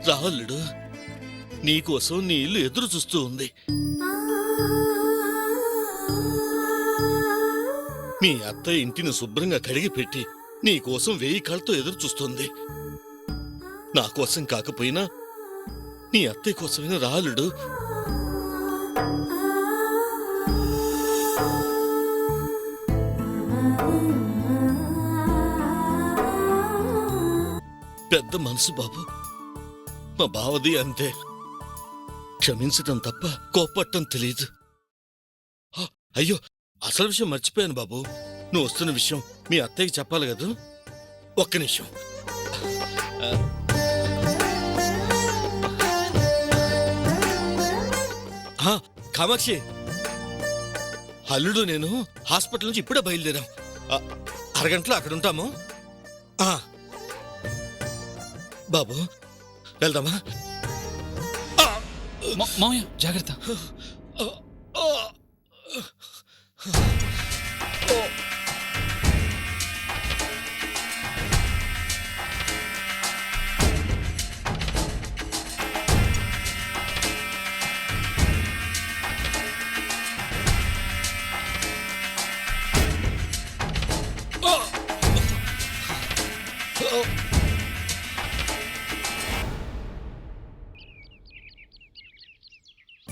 రాళ్ళుడు, నీకోసం నీ ఇల్లు ఎదురు చూస్తూ ఉంది. మీ అత్త ఇంటిని శుభ్రంగా కడిగి పెట్టి నీకోసం 1000 కాళ్ళతో ఎదురు చూస్తుంది. నా కోసం కాకపోయినా నీ అత్తయ్య కోసమైనా రాలుడు. పెద్ద మనసు బాబు, మా బావది అంతే. క్షమించటం తప్ప కోపట్టం తెలియదు. అయ్యో, అసలు విషయం మర్చిపోయాను బాబు. నువ్వు వస్తున్న విషయం మీ అత్తయ్యకి చెప్పాలి కదా. ఒక్క నిమిషం. కామాక్షి, అల్లుడు నేను హాస్పిటల్ నుంచి ఇప్పుడే బయలుదేరాం. అరగంటలో అక్కడ ఉంటాము. బాబు వెళ్దామా? మామయ్య జాగ్రత్త.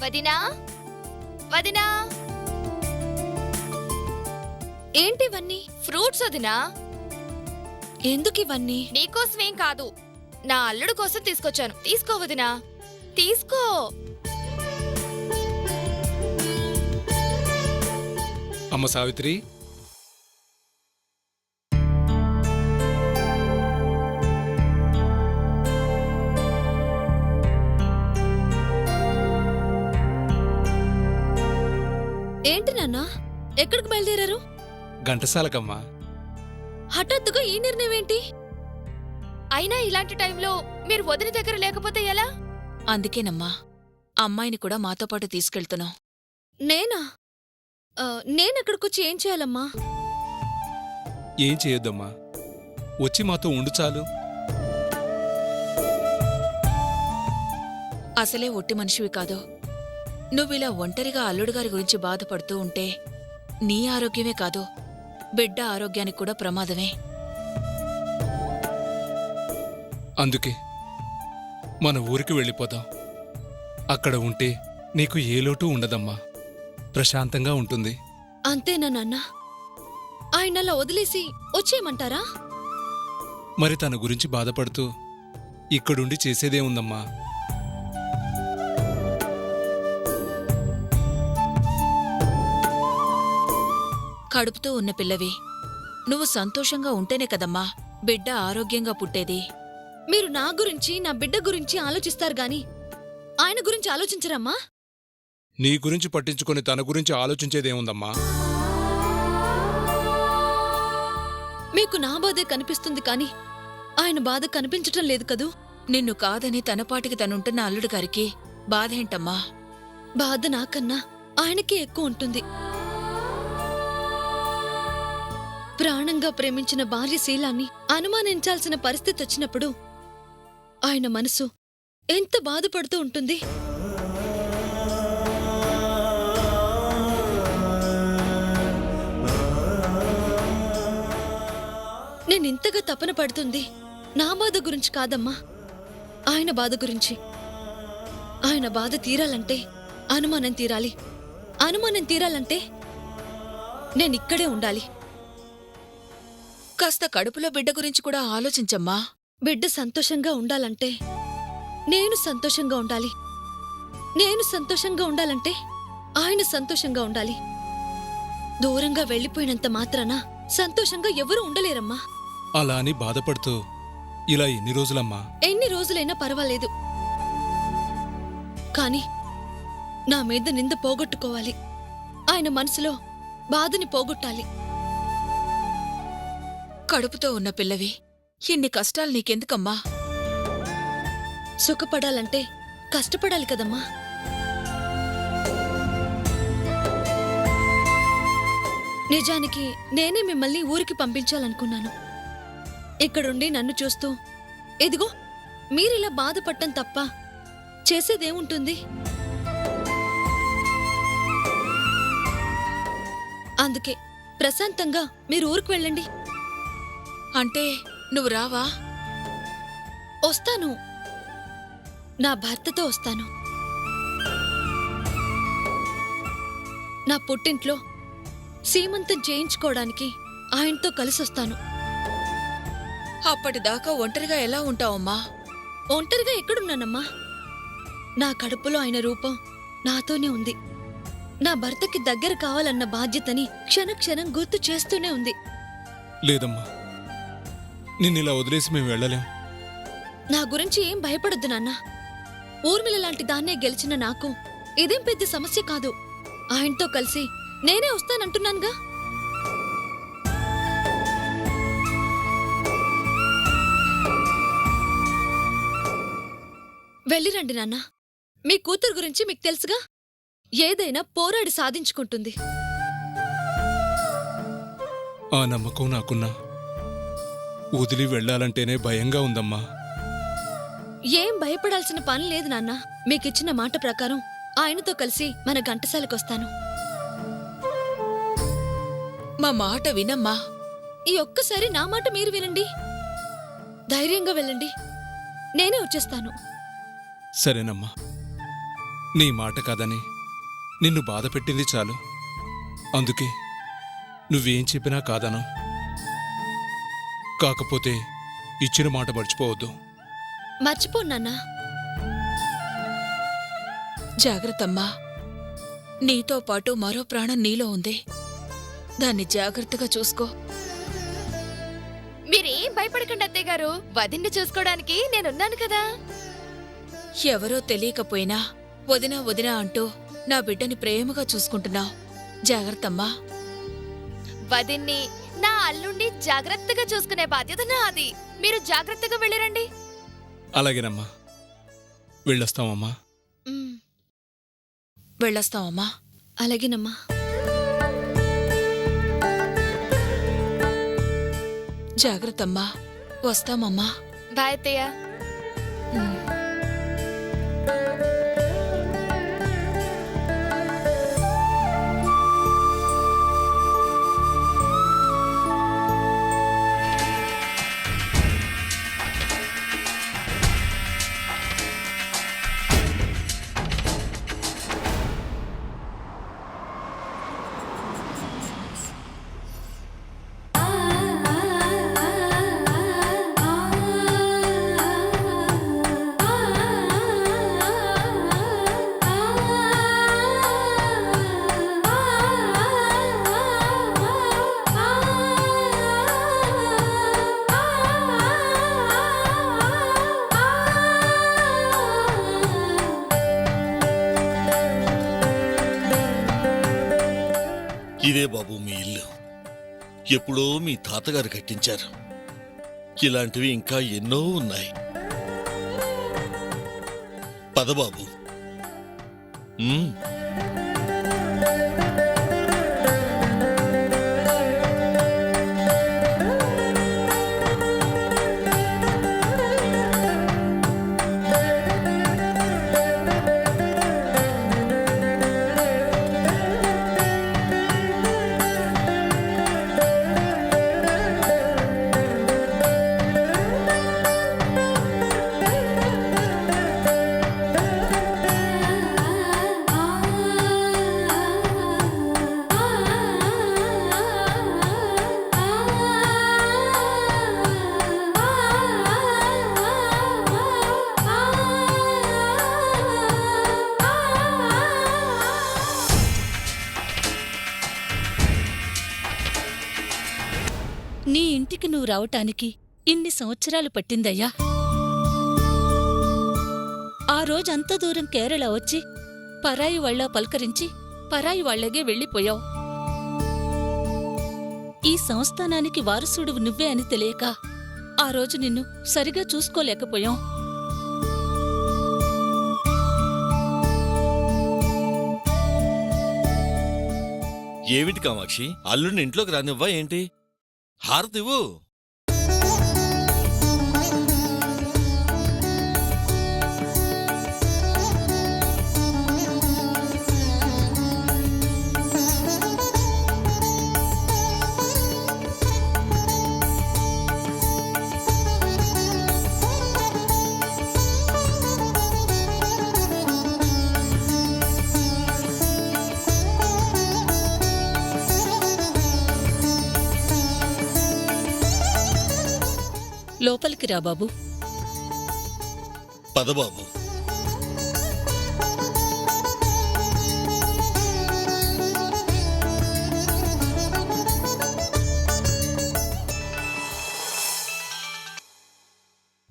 వదినా, వదినా, ఏంటివన్నీ? ఫ్రూట్స్ వదినా. ఎందుకు ఇవన్నీ? నీకోసమేం కాదు, నా అల్లుడు కోసం తీసుకొచ్చాను. తీసుకో వదినా, తీసుకో. అమ్మ సావిత్రి, ఏంటి నాన్నా, ఎక్కడికి బయలుదేరారు? ఘంటసాలకమ్మా. హఠాత్తుగా ఈ నిర్ణయం ఏంటి? అయినా ఇలాంటి టైంలో మీరు వదిన దగ్గర లేకపోతే ఎలా? అందుకేనమ్మా అమ్మాయిని కూడా మాతో పాటు తీసుకెళ్తున్నాం. నేనా? నేనక్కడికొచ్చి ఏం చేయాలమ్మా? ఏం చేయొద్దమ్మా, వచ్చి మాతో ఉండు చాలు. అసలే ఒట్టి మనిషివి కాదు. నువ్విలా ఒంటరిగా అల్లుడుగారి గురించి బాధపడుతూ ఉంటే నీ ఆరోగ్యమే కాదు, బిడ్డ ఆరోగ్యానికి కూడా ప్రమాదమే. అందుకే మన ఊరికి వెళ్ళిపోదాం. అక్కడ ఉంటే నీకు ఏ లోటు ఉండదమ్మా, ప్రశాంతంగా ఉంటుంది. అంతేనా నాన్న? ఆయనలా వదిలేసి వచ్చేయమంటారా? మరి తన గురించి బాధపడుతూ ఇక్కడుండి చేసేదేముందమ్మా? కడుపుతూ ఉన్న పిల్లవి, నువ్వు సంతోషంగా ఉంటేనే కదమ్మా బిడ్డ ఆరోగ్యంగా పుట్టేది. మీరు నా గురించి, నా బిడ్డ గురించి ఆలోచిస్తారు గాని ఆయన గురించి ఆలోచించరమ్మా? నీ గురించి పట్టించుకొని తన గురించి ఆలోచించేదేముందమ్మా? మీకు నా బాధే కనిపిస్తుంది కాని ఆయన బాధ కనిపించటం లేదు కదూ. నిన్ను కాదని తనపాటికి తనుంటున్న అల్లుడు గారికి బాధేంటమ్మా? బాధ నాకన్నా ఆయనకే ఎక్కువ ఉంటుంది. ప్రాణంగా ప్రేమించిన భార్య శీలాన్ని అనుమానించాల్సిన పరిస్థితి వచ్చినప్పుడు ఆయన మనసు ఎంత బాధపడుతూ ఉంటుంది. నేనింతగా తపన పడుతుంది నా బాధ గురించి కాదమ్మా, ఆయన బాధ గురించి. ఆయన బాధ తీరాలంటే అనుమానం తీరాలి. అనుమానం తీరాలంటే నేనిక్కడే ఉండాలి. కాస్త కడుపులో బిడ్డ గురించి కూడా ఆలోచించమ్మా. బిడ్డ సంతోషంగా ఉండాలంటే నేను సంతోషంగా ఉండాలి. నేను సంతోషంగా ఉండాలంటే ఆయన సంతోషంగా ఉండాలి. దూరంగా వెళ్ళిపోయినంత మాత్రాన సంతోషంగా ఎవరూ ఉండలేరమ్మా. అలా అని బాధపడుతూ ఇలా ఎన్ని రోజులమ్మా? ఎన్ని రోజులైనా పర్వాలేదు, కాని నా మీద నింద పోగొట్టుకోవాలి. ఆయన మనసులో బాధని పోగొట్టాలి. కడుపుతో ఉన్న పిల్లవి, ఇన్ని కష్టాలు నీకెందుకమ్మా? సుఖపడాలంటే కష్టపడాలి కదమ్మా. నిజానికి నేనే మిమ్మల్ని ఊరికి పంపించాలనుకున్నాను. ఇక్కడుండి నన్ను చూస్తూ ఇదిగో మీరిలా బాధపడటం తప్ప చేసేదేముంటుంది? అందుకే ప్రశాంతంగా మీరు ఊరికి వెళ్ళండి. అంటే నువ్వు రావా? వస్తాను, నా భర్తతో వస్తాను. నా పుట్టింట్లో సీమంతం చేయించుకోవడానికి ఆయనతో కలిసొస్తాను. అప్పటిదాకా ఒంటరిగా ఎలా ఉంటావమ్మా? ఒంటరిగా ఎక్కడున్నానమ్మా? నా కడుపులో ఆయన రూపం నాతోనే ఉంది. నా భర్తకి దగ్గర కావాలన్న బాధ్యతని క్షణక్షణం గుర్తు చేస్తూనే ఉంది. లేదమ్మా, నిన్నిలా వదిలేసి మేము వెళ్ళలేం. నా గురించి ఏం భయపడొద్దు నాన్న. ఊర్మిళ లాంటి దాన్నే గెలిచిన నాకు ఇదేం పెద్ద సమస్య కాదు. ఆయనతో కలిసి నేనే వస్తానంటున్నానుగా. వెళ్ళిరండి నాన్న. మీ కూతురు గురించి మీకు తెలుసుగా, ఏదైనా పోరాడి సాధించుకుంటుంది. ఆ నమ్మకం నాకున్నా. వదిలి వెళ్ళాలంటేనే భయంగా ఉందమ్మా. ఏం భయపడాల్సిన పని లేదు నాన్న. మీకిచ్చిన మాట ప్రకారం ఆయనతో కలిసి మన ఘంటసాలకొస్తాను. మా మాట వినమ్మా. ఈ ఒక్కసారి నా మాట మీరు వినండి. ధైర్యంగా వెళ్ళండి, నేనే వచ్చేస్తాను. సరేనమ్మా, నీ మాట కాదని నిన్ను బాధ పెట్టింది చాలు. అందుకే నువ్వేం చెప్పినా కాదను. కాకపోతే ఇచ్చిన మాట మర్చిపోవద్దు. మర్చిపోను నాన్నా. జాగ్రత్తమ్మా. నీతో పాటు మరో ప్రాణం నీలో ఉంది. దాన్ని జాగ్రత్తగా చూసుకో. మీరేం భయపడకండి అత్తయ్య గారు, వదిన్ని చూసుకోవడానికి నేనున్నాను కదా. ఎవరో తెలియకపోయినా వదినా వదినా అంటూ నా బిడ్డని ప్రేమగా చూసుకుంటున్నావు. జాగ్రత్తమ్మా. వదిన్ని, నా అల్లుణ్ణి జాగ్రత్తగా చూసుకునే బాధ్యత నాది. మీరు జాగ్రత్తగా వెళ్ళిరండి. అలాగేనమ్మా, వెళ్ళొస్తామమ్మా. వెళ్ళొస్తామమ్మా. అలాగేనమ్మా. జాగ్రత్తమ్మా. వస్తామమ్మా. బాయ్ అత్తయ్య. ఇదే బాబు మీ ఇల్లు. ఎప్పుడో మీ తాతగారు కట్టించారు. ఇలాంటివి ఇంకా ఎన్నో ఉన్నాయి. పద బాబు. రావటానికి ఇన్ని సంవత్సరాలు పట్టిందయ్యా. ఆ రోజు అంత దూరం కేరళ వచ్చి పరాయి వాళ్ళ పలకరించి పరాయి వాళ్లగే వెళ్ళిపోయావు. ఈ సంస్థానానికి వారసుడువు నువ్వే అని తెలియక ఆ రోజు నిన్ను సరిగా చూసుకోలేకపోయాం. ఏమిటి కామాక్షి, అల్లుడిని ఇంట్లోకి రానివ్వా ఏంటి? హారతివ్వు. లోపలికి రా బాబు. పదబాబు.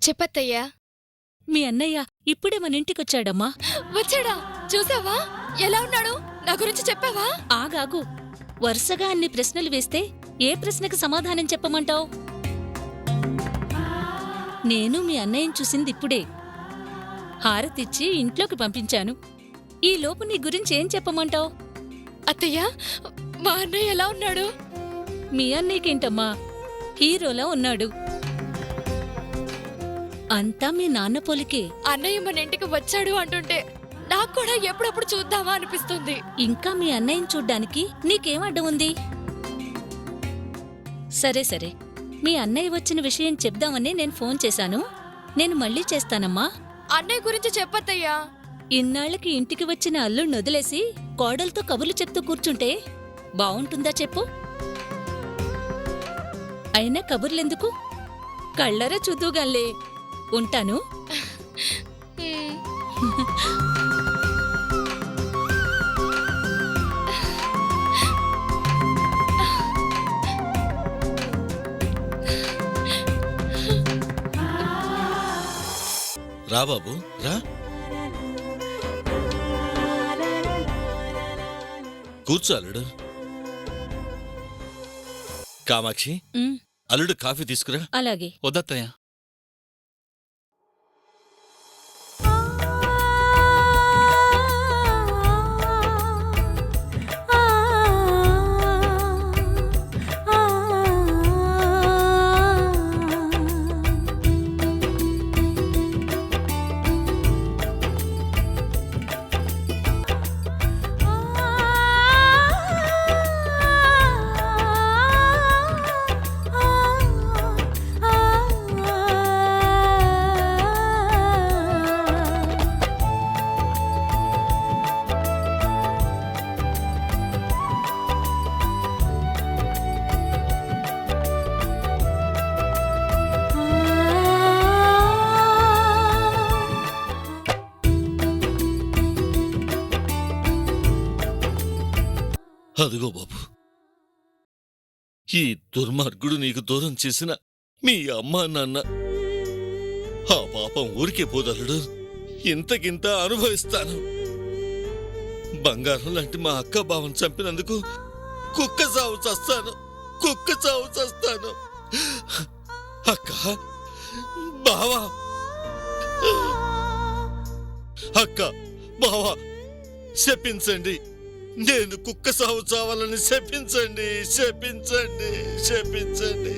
చెప్పత్తయ్యా. మీ అన్నయ్య ఇప్పుడే మన ఇంటికొచ్చాడమ్మా. వచ్చాడా? చూసావా ఎలా ఉన్నాడు? నా గురించి చెప్పావా? ఆగాగు. వరుసగా అన్ని ప్రశ్నలు వేస్తే ఏ ప్రశ్నకు సమాధానం చెప్పమంటావు? నేను మీ అన్నయ్యను చూసింది ఇప్పుడే. హారతిచ్చి ఇంట్లోకి పంపించాను. ఈ లోపు నీ గురించి ఏం చెప్పమంటావు? అత్తయ్య, మా అన్నయ్య ఎలా ఉన్నాడు? మీ అన్నయ్యకేంటమ్మా, హీరోలా ఉన్నాడు. అంతా మీ నాన్న పోలికే. అన్నయ్య మన ఇంటికి వచ్చాడు అంటుంటే నాకు కూడా ఎప్పుడప్పుడు చూద్దామా అనిపిస్తుంది. ఇంకా మీ అన్నయ్యని చూడ్డానికి నీకేం అడ్డం ఉంది? సరే సరే, మీ అన్నయ్య వచ్చిన విషయం చెప్దామని నేను ఫోన్ చేశాను. నేను మళ్ళీ చేస్తానమ్మా. అన్నయ్య గురించి చెప్పత్తయ్యా. ఇన్నాళ్లకి ఇంటికి వచ్చిన అల్లుణ్ణి వదిలేసి కోడలతో కబుర్లు చెప్తూ కూర్చుంటే బావుంటుందా చెప్పు? అయినా కబుర్లెందుకు, కళ్ళరా చూద్దుగాన్లే. ఉంటాను. రా బాబు, రా. కూర్చో అల్లుడు. కామాక్షి, అల్లుడు కాఫీ తీసుకురా. అలాగే. వద్దత్తయ్య. అదిగో బాబు, ఈ దుర్మార్గుడు నీకు దూరం చేసిన మీ అమ్మా నాన్న, ఆ పాపం ఊరికే పోదలుడు, ఇంతకింత అనుభవిస్తాను. బంగారం లాంటి మా అక్క బావను చంపినందుకు కుక్క చావు చస్తాను, కుక్క చావు చస్తాను. అక్క, బావా, అక్క, బావా, శపించండి. నేను కుక్క సాగు చావాలని శపించండి, శపించండి, శపించండి.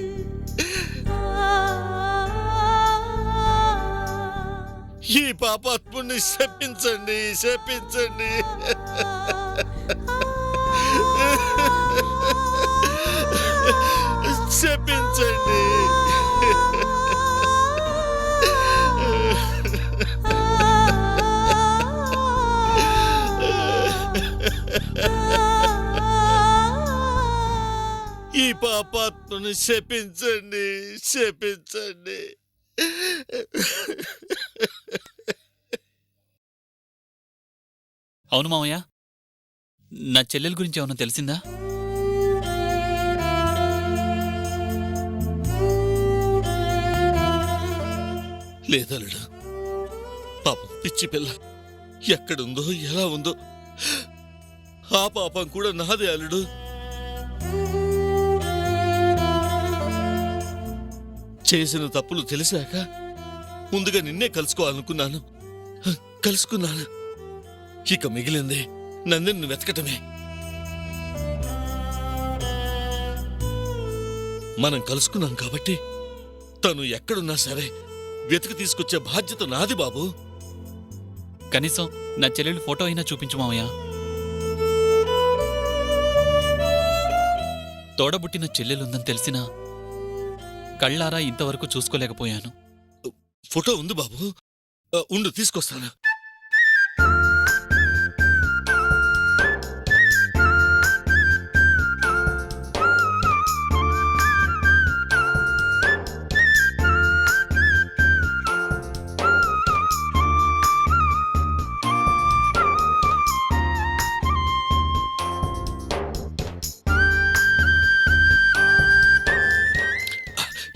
ఈ పాపాత్ముని శపించండి, శపించండి. శపించండి. ఈ పాపాత్మను శపించండి, శపించండి. అవును మామయ్య, నా చెల్లెల గురించి ఏమన్నా తెలిసిందా? లేదలుడు, పాపం పిచ్చి పిల్ల ఎక్కడుందో ఎలా ఉందో, ఆ పాపం కూడా నాదే అల్లుడు. చేసిన తప్పులు తెలిసాక ముందుగా నిన్నే కలుసుకోవాలనుకున్నాను, కలుసుకున్నాను. ఇక మిగిలింది నందిని వెతకటమే. మనం కలుసుకున్నాం కాబట్టి తను ఎక్కడున్నా సరే వెతికి తీసుకొచ్చే బాధ్యత నాది బాబు. కనీసం నా చెల్లెలు ఫోటో అయినా చూపించు మావయ్య. తోడబుట్టిన చెల్లెలుందని తెలిసినా కళ్ళారా ఇంతవరకు చూసుకోలేకపోయాను. ఫోటో ఉంది బాబు, ఉండు తీసుకొస్తాను.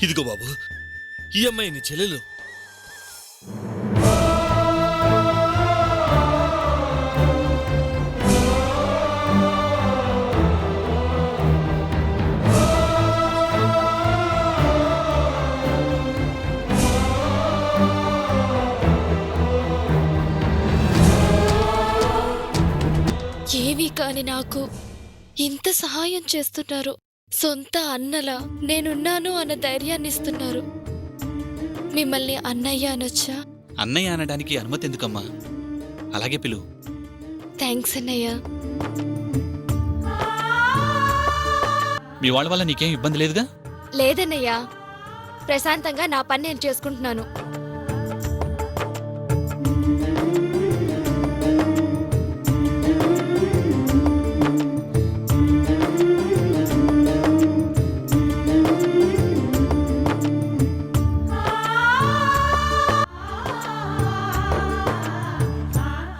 ఇదిగో బాబు, ఈ అమ్మాయి నీ చెల్లెలు. ఏమీ కాని నాకు ఇంత సహాయం చేస్తున్నారు. సొంత అన్నలా నేనున్నాను అన్న ధైర్యాన్ని ఇస్తున్నారు. మిమ్మల్ని అన్నయ్య అనొచ్చా? అన్నయ్య అనడానికి అనుమతి ఎందుకమ్మా? అలాగే పిలు. థ్యాంక్స్ అన్నయ్య. మీ వాళ్ళ వల్ల నీకేం ఇబ్బంది లేదుగా? లేదన్నయ్య, ప్రశాంతంగా నా పని నేను చేసుకుంటున్నాను.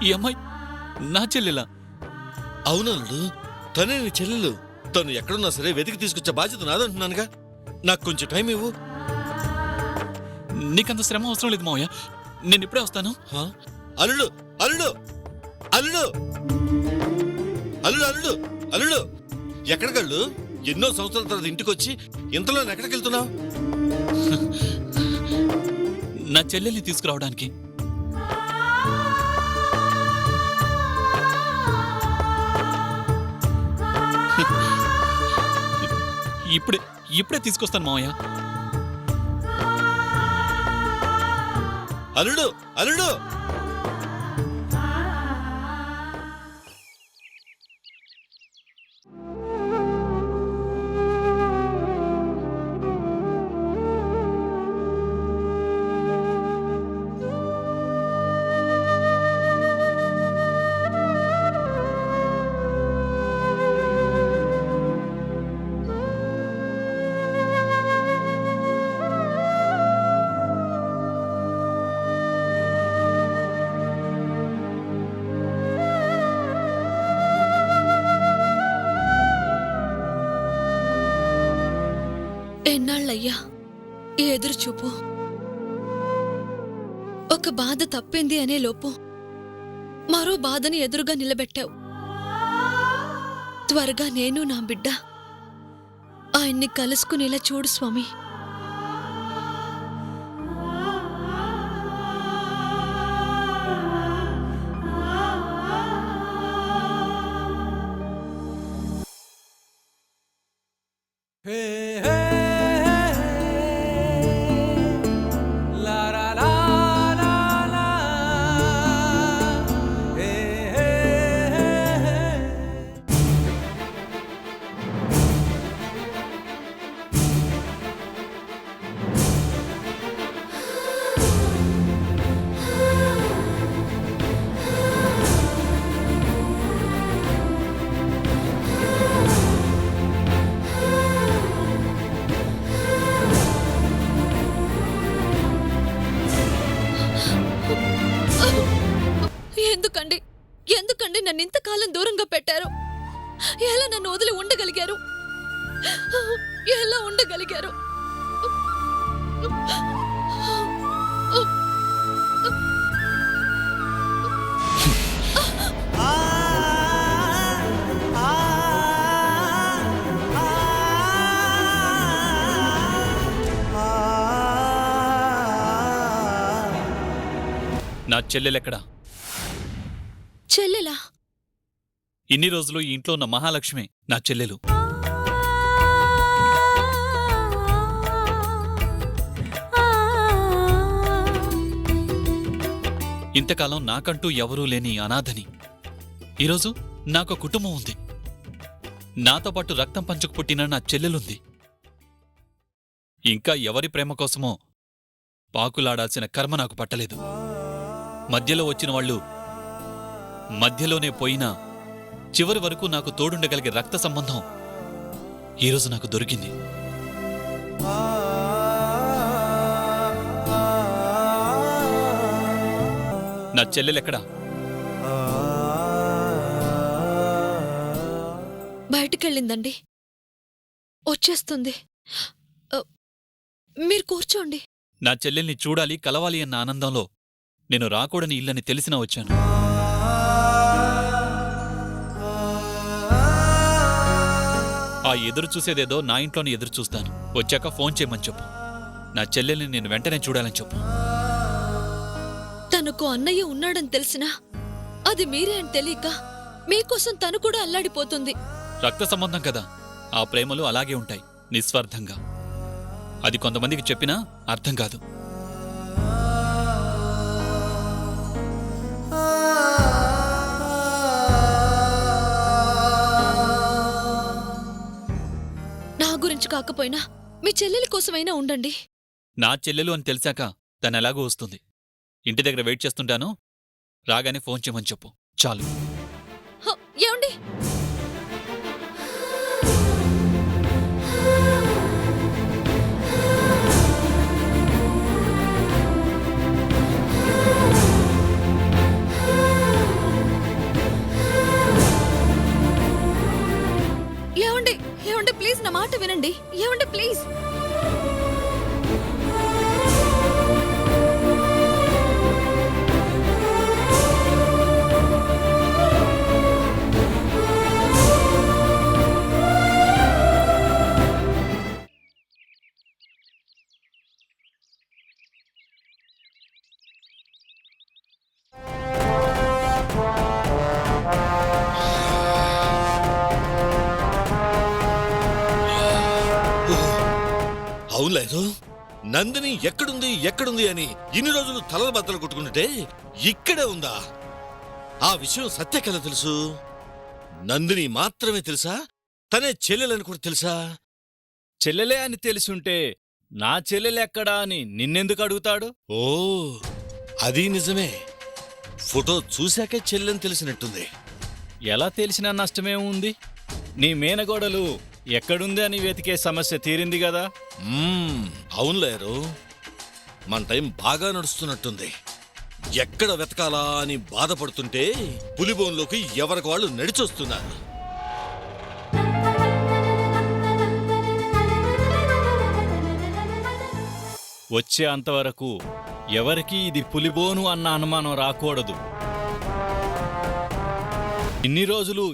ఈ అమ్మాయి నా చెల్లెలా? అవునల్లుడు, తనే నీ చెల్లెలు. తను ఎక్కడున్నా సరే వెతికి తీసుకొచ్చే బాధ్యత నాదంటున్నానుగా. నాకు కొంచెం టైం ఇవ్వు. నీకంత శ్రమ అవసరం లేదు మావయ్య, నేను ఇప్పుడే వస్తాను. అల్లుడు అల్లుడు అల్లుడు అల్లుడు అల్లుడు అల్లుడు ఎక్కడికళ్ళు? ఎన్నో సంవత్సరాల తర్వాత ఇంటికొచ్చి ఇంతలో ఎక్కడికి వెళ్తున్నావు? నా చెల్లెల్ని తీసుకురావడానికి. ఇప్పుడే తీసుకొస్తాను మావయ్య. అల్లుడు అల్లుడు ఎన్నాళ్ళయ్యా ఈ ఎదురుచూపు? ఒక బాధ తప్పింది అనే లోపు మరో బాధని ఎదురుగా నిలబెట్టావు. త్వరగా నేను నా బిడ్డ ఆయన్ని కలుసుకునేలా చూడు స్వామి. ఎందుకండి నన్ను ఇంతకాలం దూరంగా పెట్టారు? ఎలా నన్ను వదిలి ఉండగలిగారు? ఎలా ఉండగలిగారు? నా చెల్లెలెక్కడా? చెల్లెలా? ఇన్ని రోజులు ఈ ఇంట్లో ఉన్న మహాలక్ష్మి నా చెల్లెలు. ఇంతకాలం నాకంటూ ఎవరూ లేని అనాథని. ఈరోజు నాకు కుటుంబం ఉంది. నాతో పాటు రక్తం పంచుకు పుట్టిన నా చెల్లెలుంది. ఇంకా ఎవరి ప్రేమ కోసమో పాకులాడాల్సిన కర్మ నాకు పట్టలేదు. మధ్యలో వచ్చిన వాళ్ళు మధ్యలోనే పోయినా చివరి వరకు నాకు తోడుండగలిగే రక్త సంబంధం ఈరోజు నాకు దొరికింది. నా చెల్లెలెక్కడా? బయటికెళ్ళిందండి. వచ్చేస్తుంది. మీరు కూర్చోండి. నా చెల్లెల్ని చూడాలి, కలవాలి అన్న ఆనందంలో నేను రాకూడని ఇల్లని తెలిసినా వచ్చాను. ఆ ఎదురు చూసేదేదో నా ఇంట్లోనే ఎదురు చూస్తాను. వచ్చాక ఫోన్ చేయమని చెప్పు. నా చెల్లెల్ని నేను వెంటనే చూడాలని చెప్పు. తనకు అన్నయ్య ఉన్నాడని తెలిసినా అది మీరే అని తెలియక మీకోసం తను కూడా అల్లాడిపోతుంది. రక్త సంబంధం కదా, ఆ ప్రేమలు అలాగే ఉంటాయి, నిస్వార్థంగా. అది కొంతమందికి చెప్పినా అర్థం కాదు. నా గురించి కాకపోయినా మీ చెల్లెలి కోసమైనా ఉండండి. నా చెల్లెలు అని తెలిసాక తనెలాగూ వస్తుంది. ఇంటి దగ్గర వెయిట్ చేస్తుంటాను. రాగానే ఫోన్ చేయమని చెప్పు చాలు. ఏమండి? ఏమండి? ఏమండి ప్లీజ్ నా మాట వినండి. ఏమండి ప్లీజ్. అవునులేదు, నందిని ఎక్కడుంది ఎక్కడుంది అని ఇన్ని రోజులు తలల బద్దలు కొట్టుకుంటుంటే ఇక్కడే ఉందా? ఆ విషయం సత్యకళ తెలుసు. నందిని మాత్రమే తెలుసా? తనే చెల్లెలని కూడా తెలుసా? చెల్లెలే అని తెలిసుంటే నా చెల్లెలెక్కడా అని నిన్నెందుకు అడుగుతాడు? ఓ, అది నిజమే. ఫోటో చూశాకే చెల్లెని తెలిసినట్టుంది. ఎలా తెలిసినా నష్టమే ఉంది? నీ మేనగోడలు ఎక్కడుంది అని వెతికే సమస్య తీరింది కదా. అవునులేరు, మన టైం బాగా నడుస్తున్నట్టుంది. ఎక్కడ వెతకాలా అని బాధపడుతుంటే పులిబోన్లోకి ఎవరికి వాళ్ళు నడిచొస్తున్నారు. వచ్చే అంతవరకు ఎవరికీ ఇది పులిబోను అన్న అనుమానం రాకూడదు. ఇన్ని రోజులు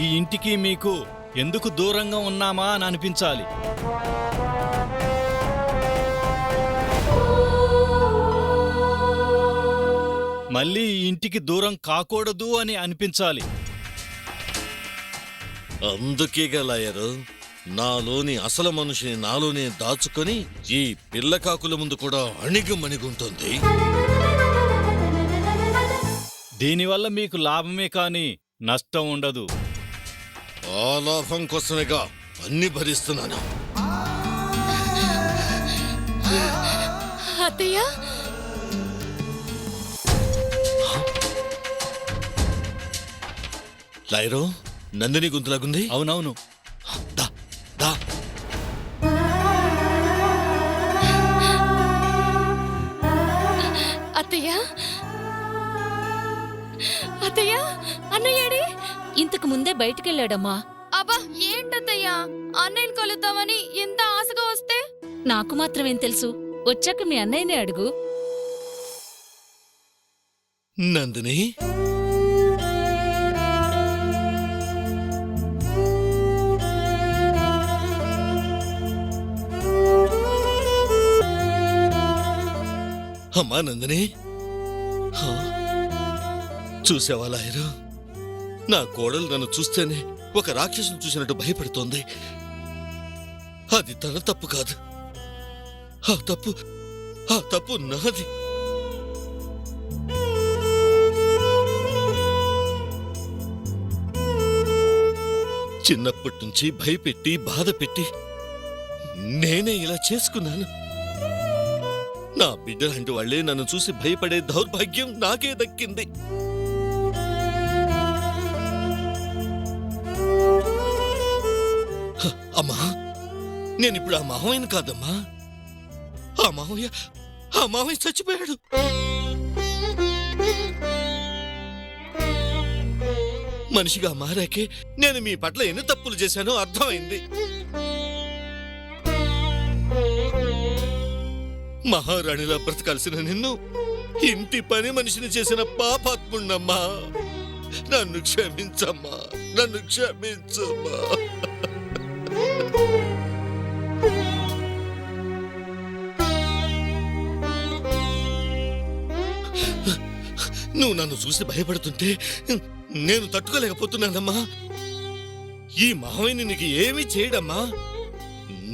ఈ ఇంటికి మీకు ఎందుకు దూరంగా ఉన్నామా అని అనిపించాలి. మళ్ళీ ఈ ఇంటికి దూరం కాకూడదు అని అనిపించాలి. అందుకే గలాయరు, నాలోని అసలు మనిషిని నాలోనే దాచుకొని ఈ పిల్లకాకుల ముందు కూడా అణిగమణిగుంటుంది. దీనివల్ల మీకు లాభమే కాని నష్టం ఉండదు. ఆ లాభం కోసమేగా అన్ని భరిస్తున్నాను. అత్తయ్య, లాయరు, నందిని గొంతులాగుంది. అవునవును. దా దా. అత్తయ్య, అత్తయ్య, అన్నయ్యడి ఇంతకు ముందే బయటికెళ్ళాడమ్మా. అబ్బా, ఏంటత్తయ్య అన్నయ్యని కలుద్దామని ఎంత ఆశగా వస్తే? నాకు మాత్రమేం తెలుసు, వచ్చాక మీ అన్నయ్యనే అడుగు. నందిని, అమ్మా నందిని, హా? చూసావా లాయరు, నా కోడలు నన్ను చూస్తేనే ఒక రాక్షసుని చూసినట్టు భయపడుతోంది. అది తన తప్పు కాదు, ఆ తప్పు నాది. చిన్నప్పటి నుంచి భయపెట్టి బాధ పెట్టి నేనే ఇలా చేసుకున్నాను. నా బిడ్డలాంటి వాళ్లే నన్ను చూసి భయపడే దౌర్భాగ్యం నాకే దక్కింది. అమ్మా, నేనిప్పుడు ఆ మావయ్యను కాదమ్మా, ఆ మావయ్య చచ్చిపోయాడు. మనిషిగా మారాకే నేను మీ పట్ల ఎన్ని తప్పులు చేశానో అర్థమైంది. మహారాణిలా బ్రతకాల్సిన నిన్ను ఇంటి పని మనిషిని చేసిన పాపాత్ముణ్ణమ్మా. నన్ను క్షమించమ్మా, నన్ను క్షమించమ్మా. నువ్వు నన్ను చూసి భయపడుతుంటే నేను తట్టుకోలేకపోతున్నానమ్మా. ఈ మావయ్యని నీకు ఏమీ చేయడమ్మా,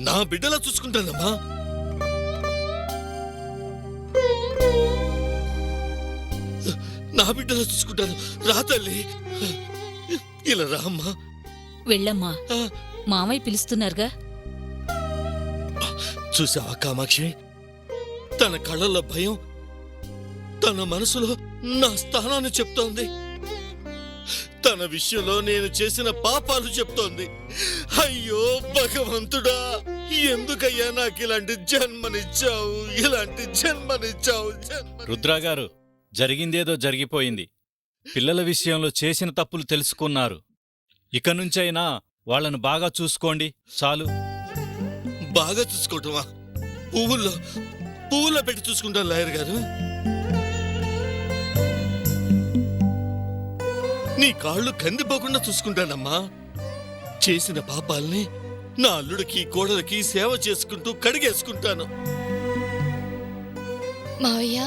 నా బిడ్డలా చూసుకుంటానమ్మా. నా బిడ్డలా చూసుకుంటాను. రా తల్లి, ఇలా రా అమ్మా. వెళ్ళమ్మా, మామయ్య పిలుస్తున్నారుగా. చూసావా కామాక్షి, తన కళ్ళల్లో భయం, తన మనసులో నా స్థానాన్ని చెప్తోంది. తన విషయంలో నేను చేసిన పాపాలు చెప్తోంది. అయ్యో భగవంతుడా, ఎందుకయ్యా నాకు ఇలాంటి జన్మనిచ్చావు, ఇలాంటి జన్మనిచ్చావు. రుద్రా గారు, జరిగిందేదో జరిగిపోయింది. పిల్లల విషయంలో చేసిన తప్పులు తెలుసుకున్నారు. ఇక నుంచైనా వాళ్ళను బాగా చూసుకోండి చాలు. బాగా చూసుకోవటమా? పువ్వుల్లో పెట్టి చూసుకుంటాను లాయర్ గారు. నీ కాళ్ళు కందిపోకుండా చూసుకుంటానమ్మా. చేసిన పాపాల్ని నా అల్లుడికి కోడలికి సేవ చేసుకుంటూ కడిగేసుకుంటాను. మావయ్య,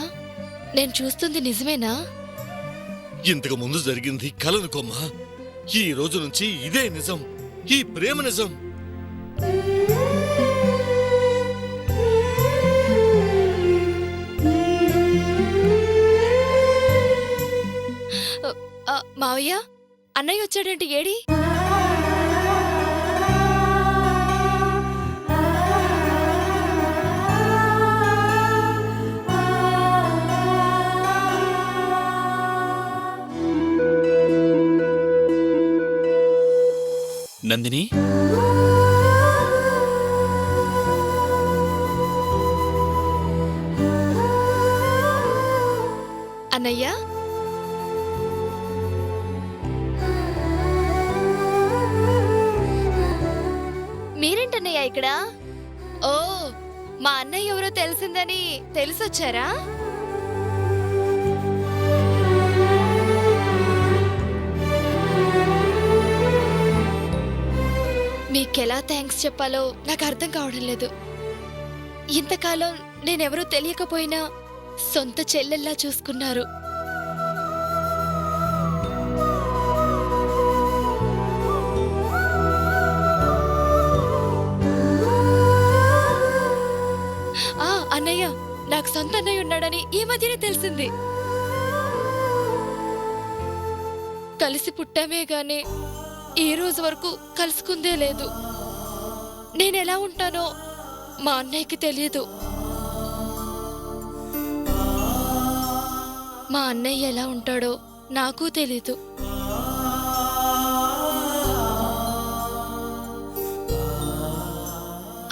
నేను చూస్తుంది నిజమేనా? ఇంతకు ముందు జరిగింది కలనుకోమ్మా. ఈ రోజు నుంచి ఇదే నిజం, ఈ ప్రేమ నిజం. మావయ్య, అన్నయ్య వచ్చాడంటే ఏడి? నందిని, అన్నయ్య, మీరేంటన్నయ్య ఇక్కడ? ఓ, మా అన్నయ్య ఎవరో తెలిసిందని తెలిసొచ్చారా? మీకెలా థ్యాంక్స్ చెప్పాలో నాకు అర్థం కావడం లేదు. ఇంతకాలం నేనెవరూ తెలియకపోయినా సొంత చెల్లెల్లా చూసుకున్నారు. అన్నయ్య, నాకు సొంత అన్నయ్య ఉన్నాడని ఈ మధ్యనే తెలిసింది. కలిసి పుట్టామే గాని ఈ రోజు వరకు కలుసుకుందే లేదు. నేనెలా ఉంటానో మా అన్నయ్యకి తెలియదు. మా అన్నయ్య ఎలా ఉంటాడో నాకు తెలీదు.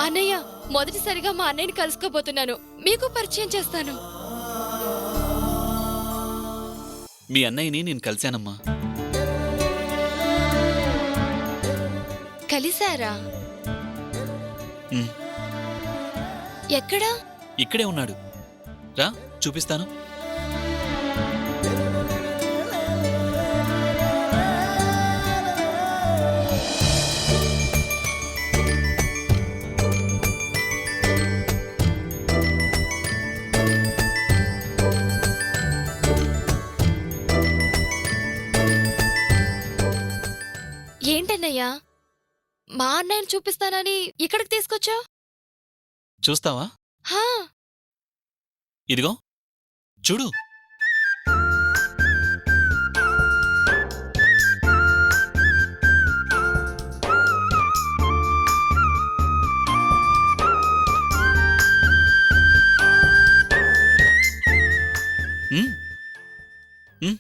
అన్నయ్య, మొదటిసారిగా మా అన్నయ్యని కలుసుకోబోతున్నాను. మీకు పరిచయం చేస్తాను. మీ అన్నయ్యని నేను కలిశానమ్మా. కలిసారా? ఎక్కడా? ఇక్కడే ఉన్నాడు. రా, చూపిస్తాను. ఏంటన్నయ్యా మా అన్నయ్యని చూపిస్తానని ఇక్కడికి తీసుకొచ్చా? చూస్తావా? హా, ఇదిగో చూడు. ఉమ్, ఉమ్.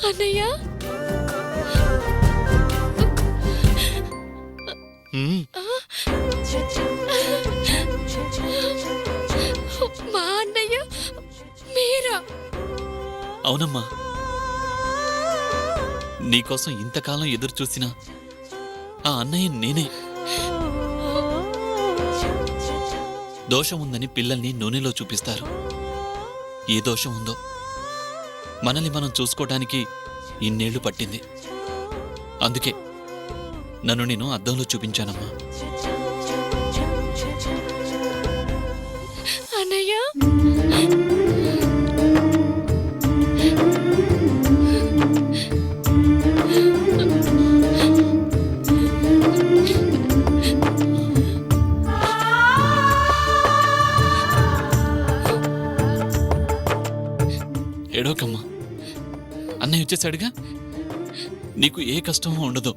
అన్నయ్య మా అన్నయ్య మీరా? అవునమ్మా, నీకోసం ఇంతకాలం ఎదురు చూసిన ఆ అన్నయ్య నేనే. దోషం ఉందని పిల్లల్ని నూనెలో చూపిస్తారు. ఏ దోషం ఉందో మనల్ని మనం చూసుకోవడానికి ఇన్నేళ్లు పట్టింది. అందుకే నన్ను నేను అద్దంలో చూపించానమ్మా. అన్నయ్య ఏడోకమ్మా, అన్నయ్య వచ్చేసాడుగా, నీకు ఏ కష్టమూ ఉండదు.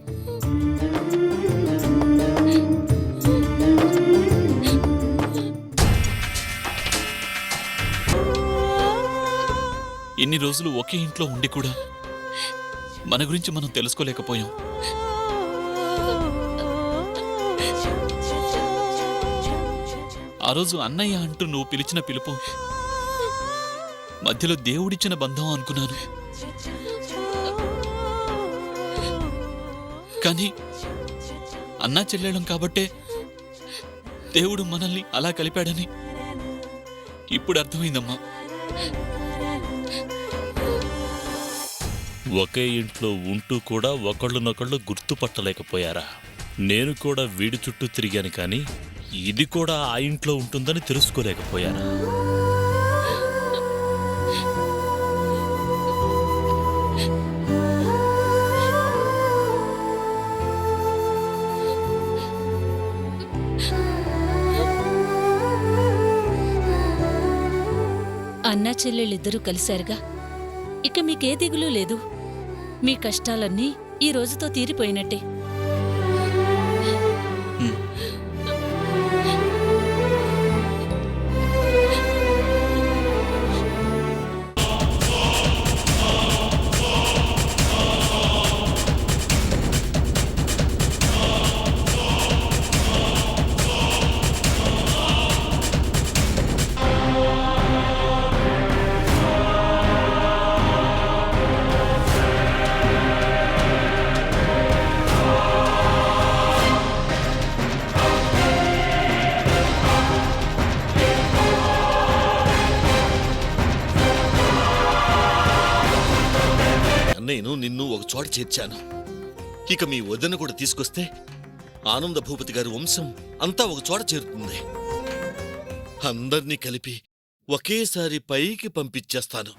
ఇన్ని రోజులు ఒకే ఇంట్లో ఉండి కూడా మన గురించి మనం తెలుసుకోలేకపోయాం. ఆ రోజు అన్నయ్య అంటూ నువ్వు పిలిచిన పిలుపు మధ్యలో దేవుడిచ్చిన బంధం అనుకున్నాను. కానీ అన్నా చెల్లెళ్ళం కాబట్టే దేవుడు మనల్ని అలా కలిపాడని ఇప్పుడు అర్థమైందమ్మా. ఒకే ఇంట్లో ఉంటూ కూడా ఒకళ్ళనొకళ్ళు గుర్తుపట్టలేకపోయారా? నేను కూడా వీడి చుట్టూ తిరిగాను, కానీ ఇది కూడా ఆ ఇంట్లో ఉంటుందని తెలుసుకోలేకపోయారా? అన్నా చెల్లెళ్ళిద్దరూ కలిశారుగా, ఇక మీకే దిగులు లేదు. మీ కష్టాలన్నీ ఈ రోజుతో తీరిపోయినట్టే. నేను నిన్ను ఒక చోట చేర్చాను. ఇక మీ వదిన కూడా తీసుకొస్తే ఆనంద భూపతి గారి వంశం అంతా ఒక చోట చేరుతుంది. అందర్నీ కలిపి ఒకేసారి పైకి పంపించేస్తాను.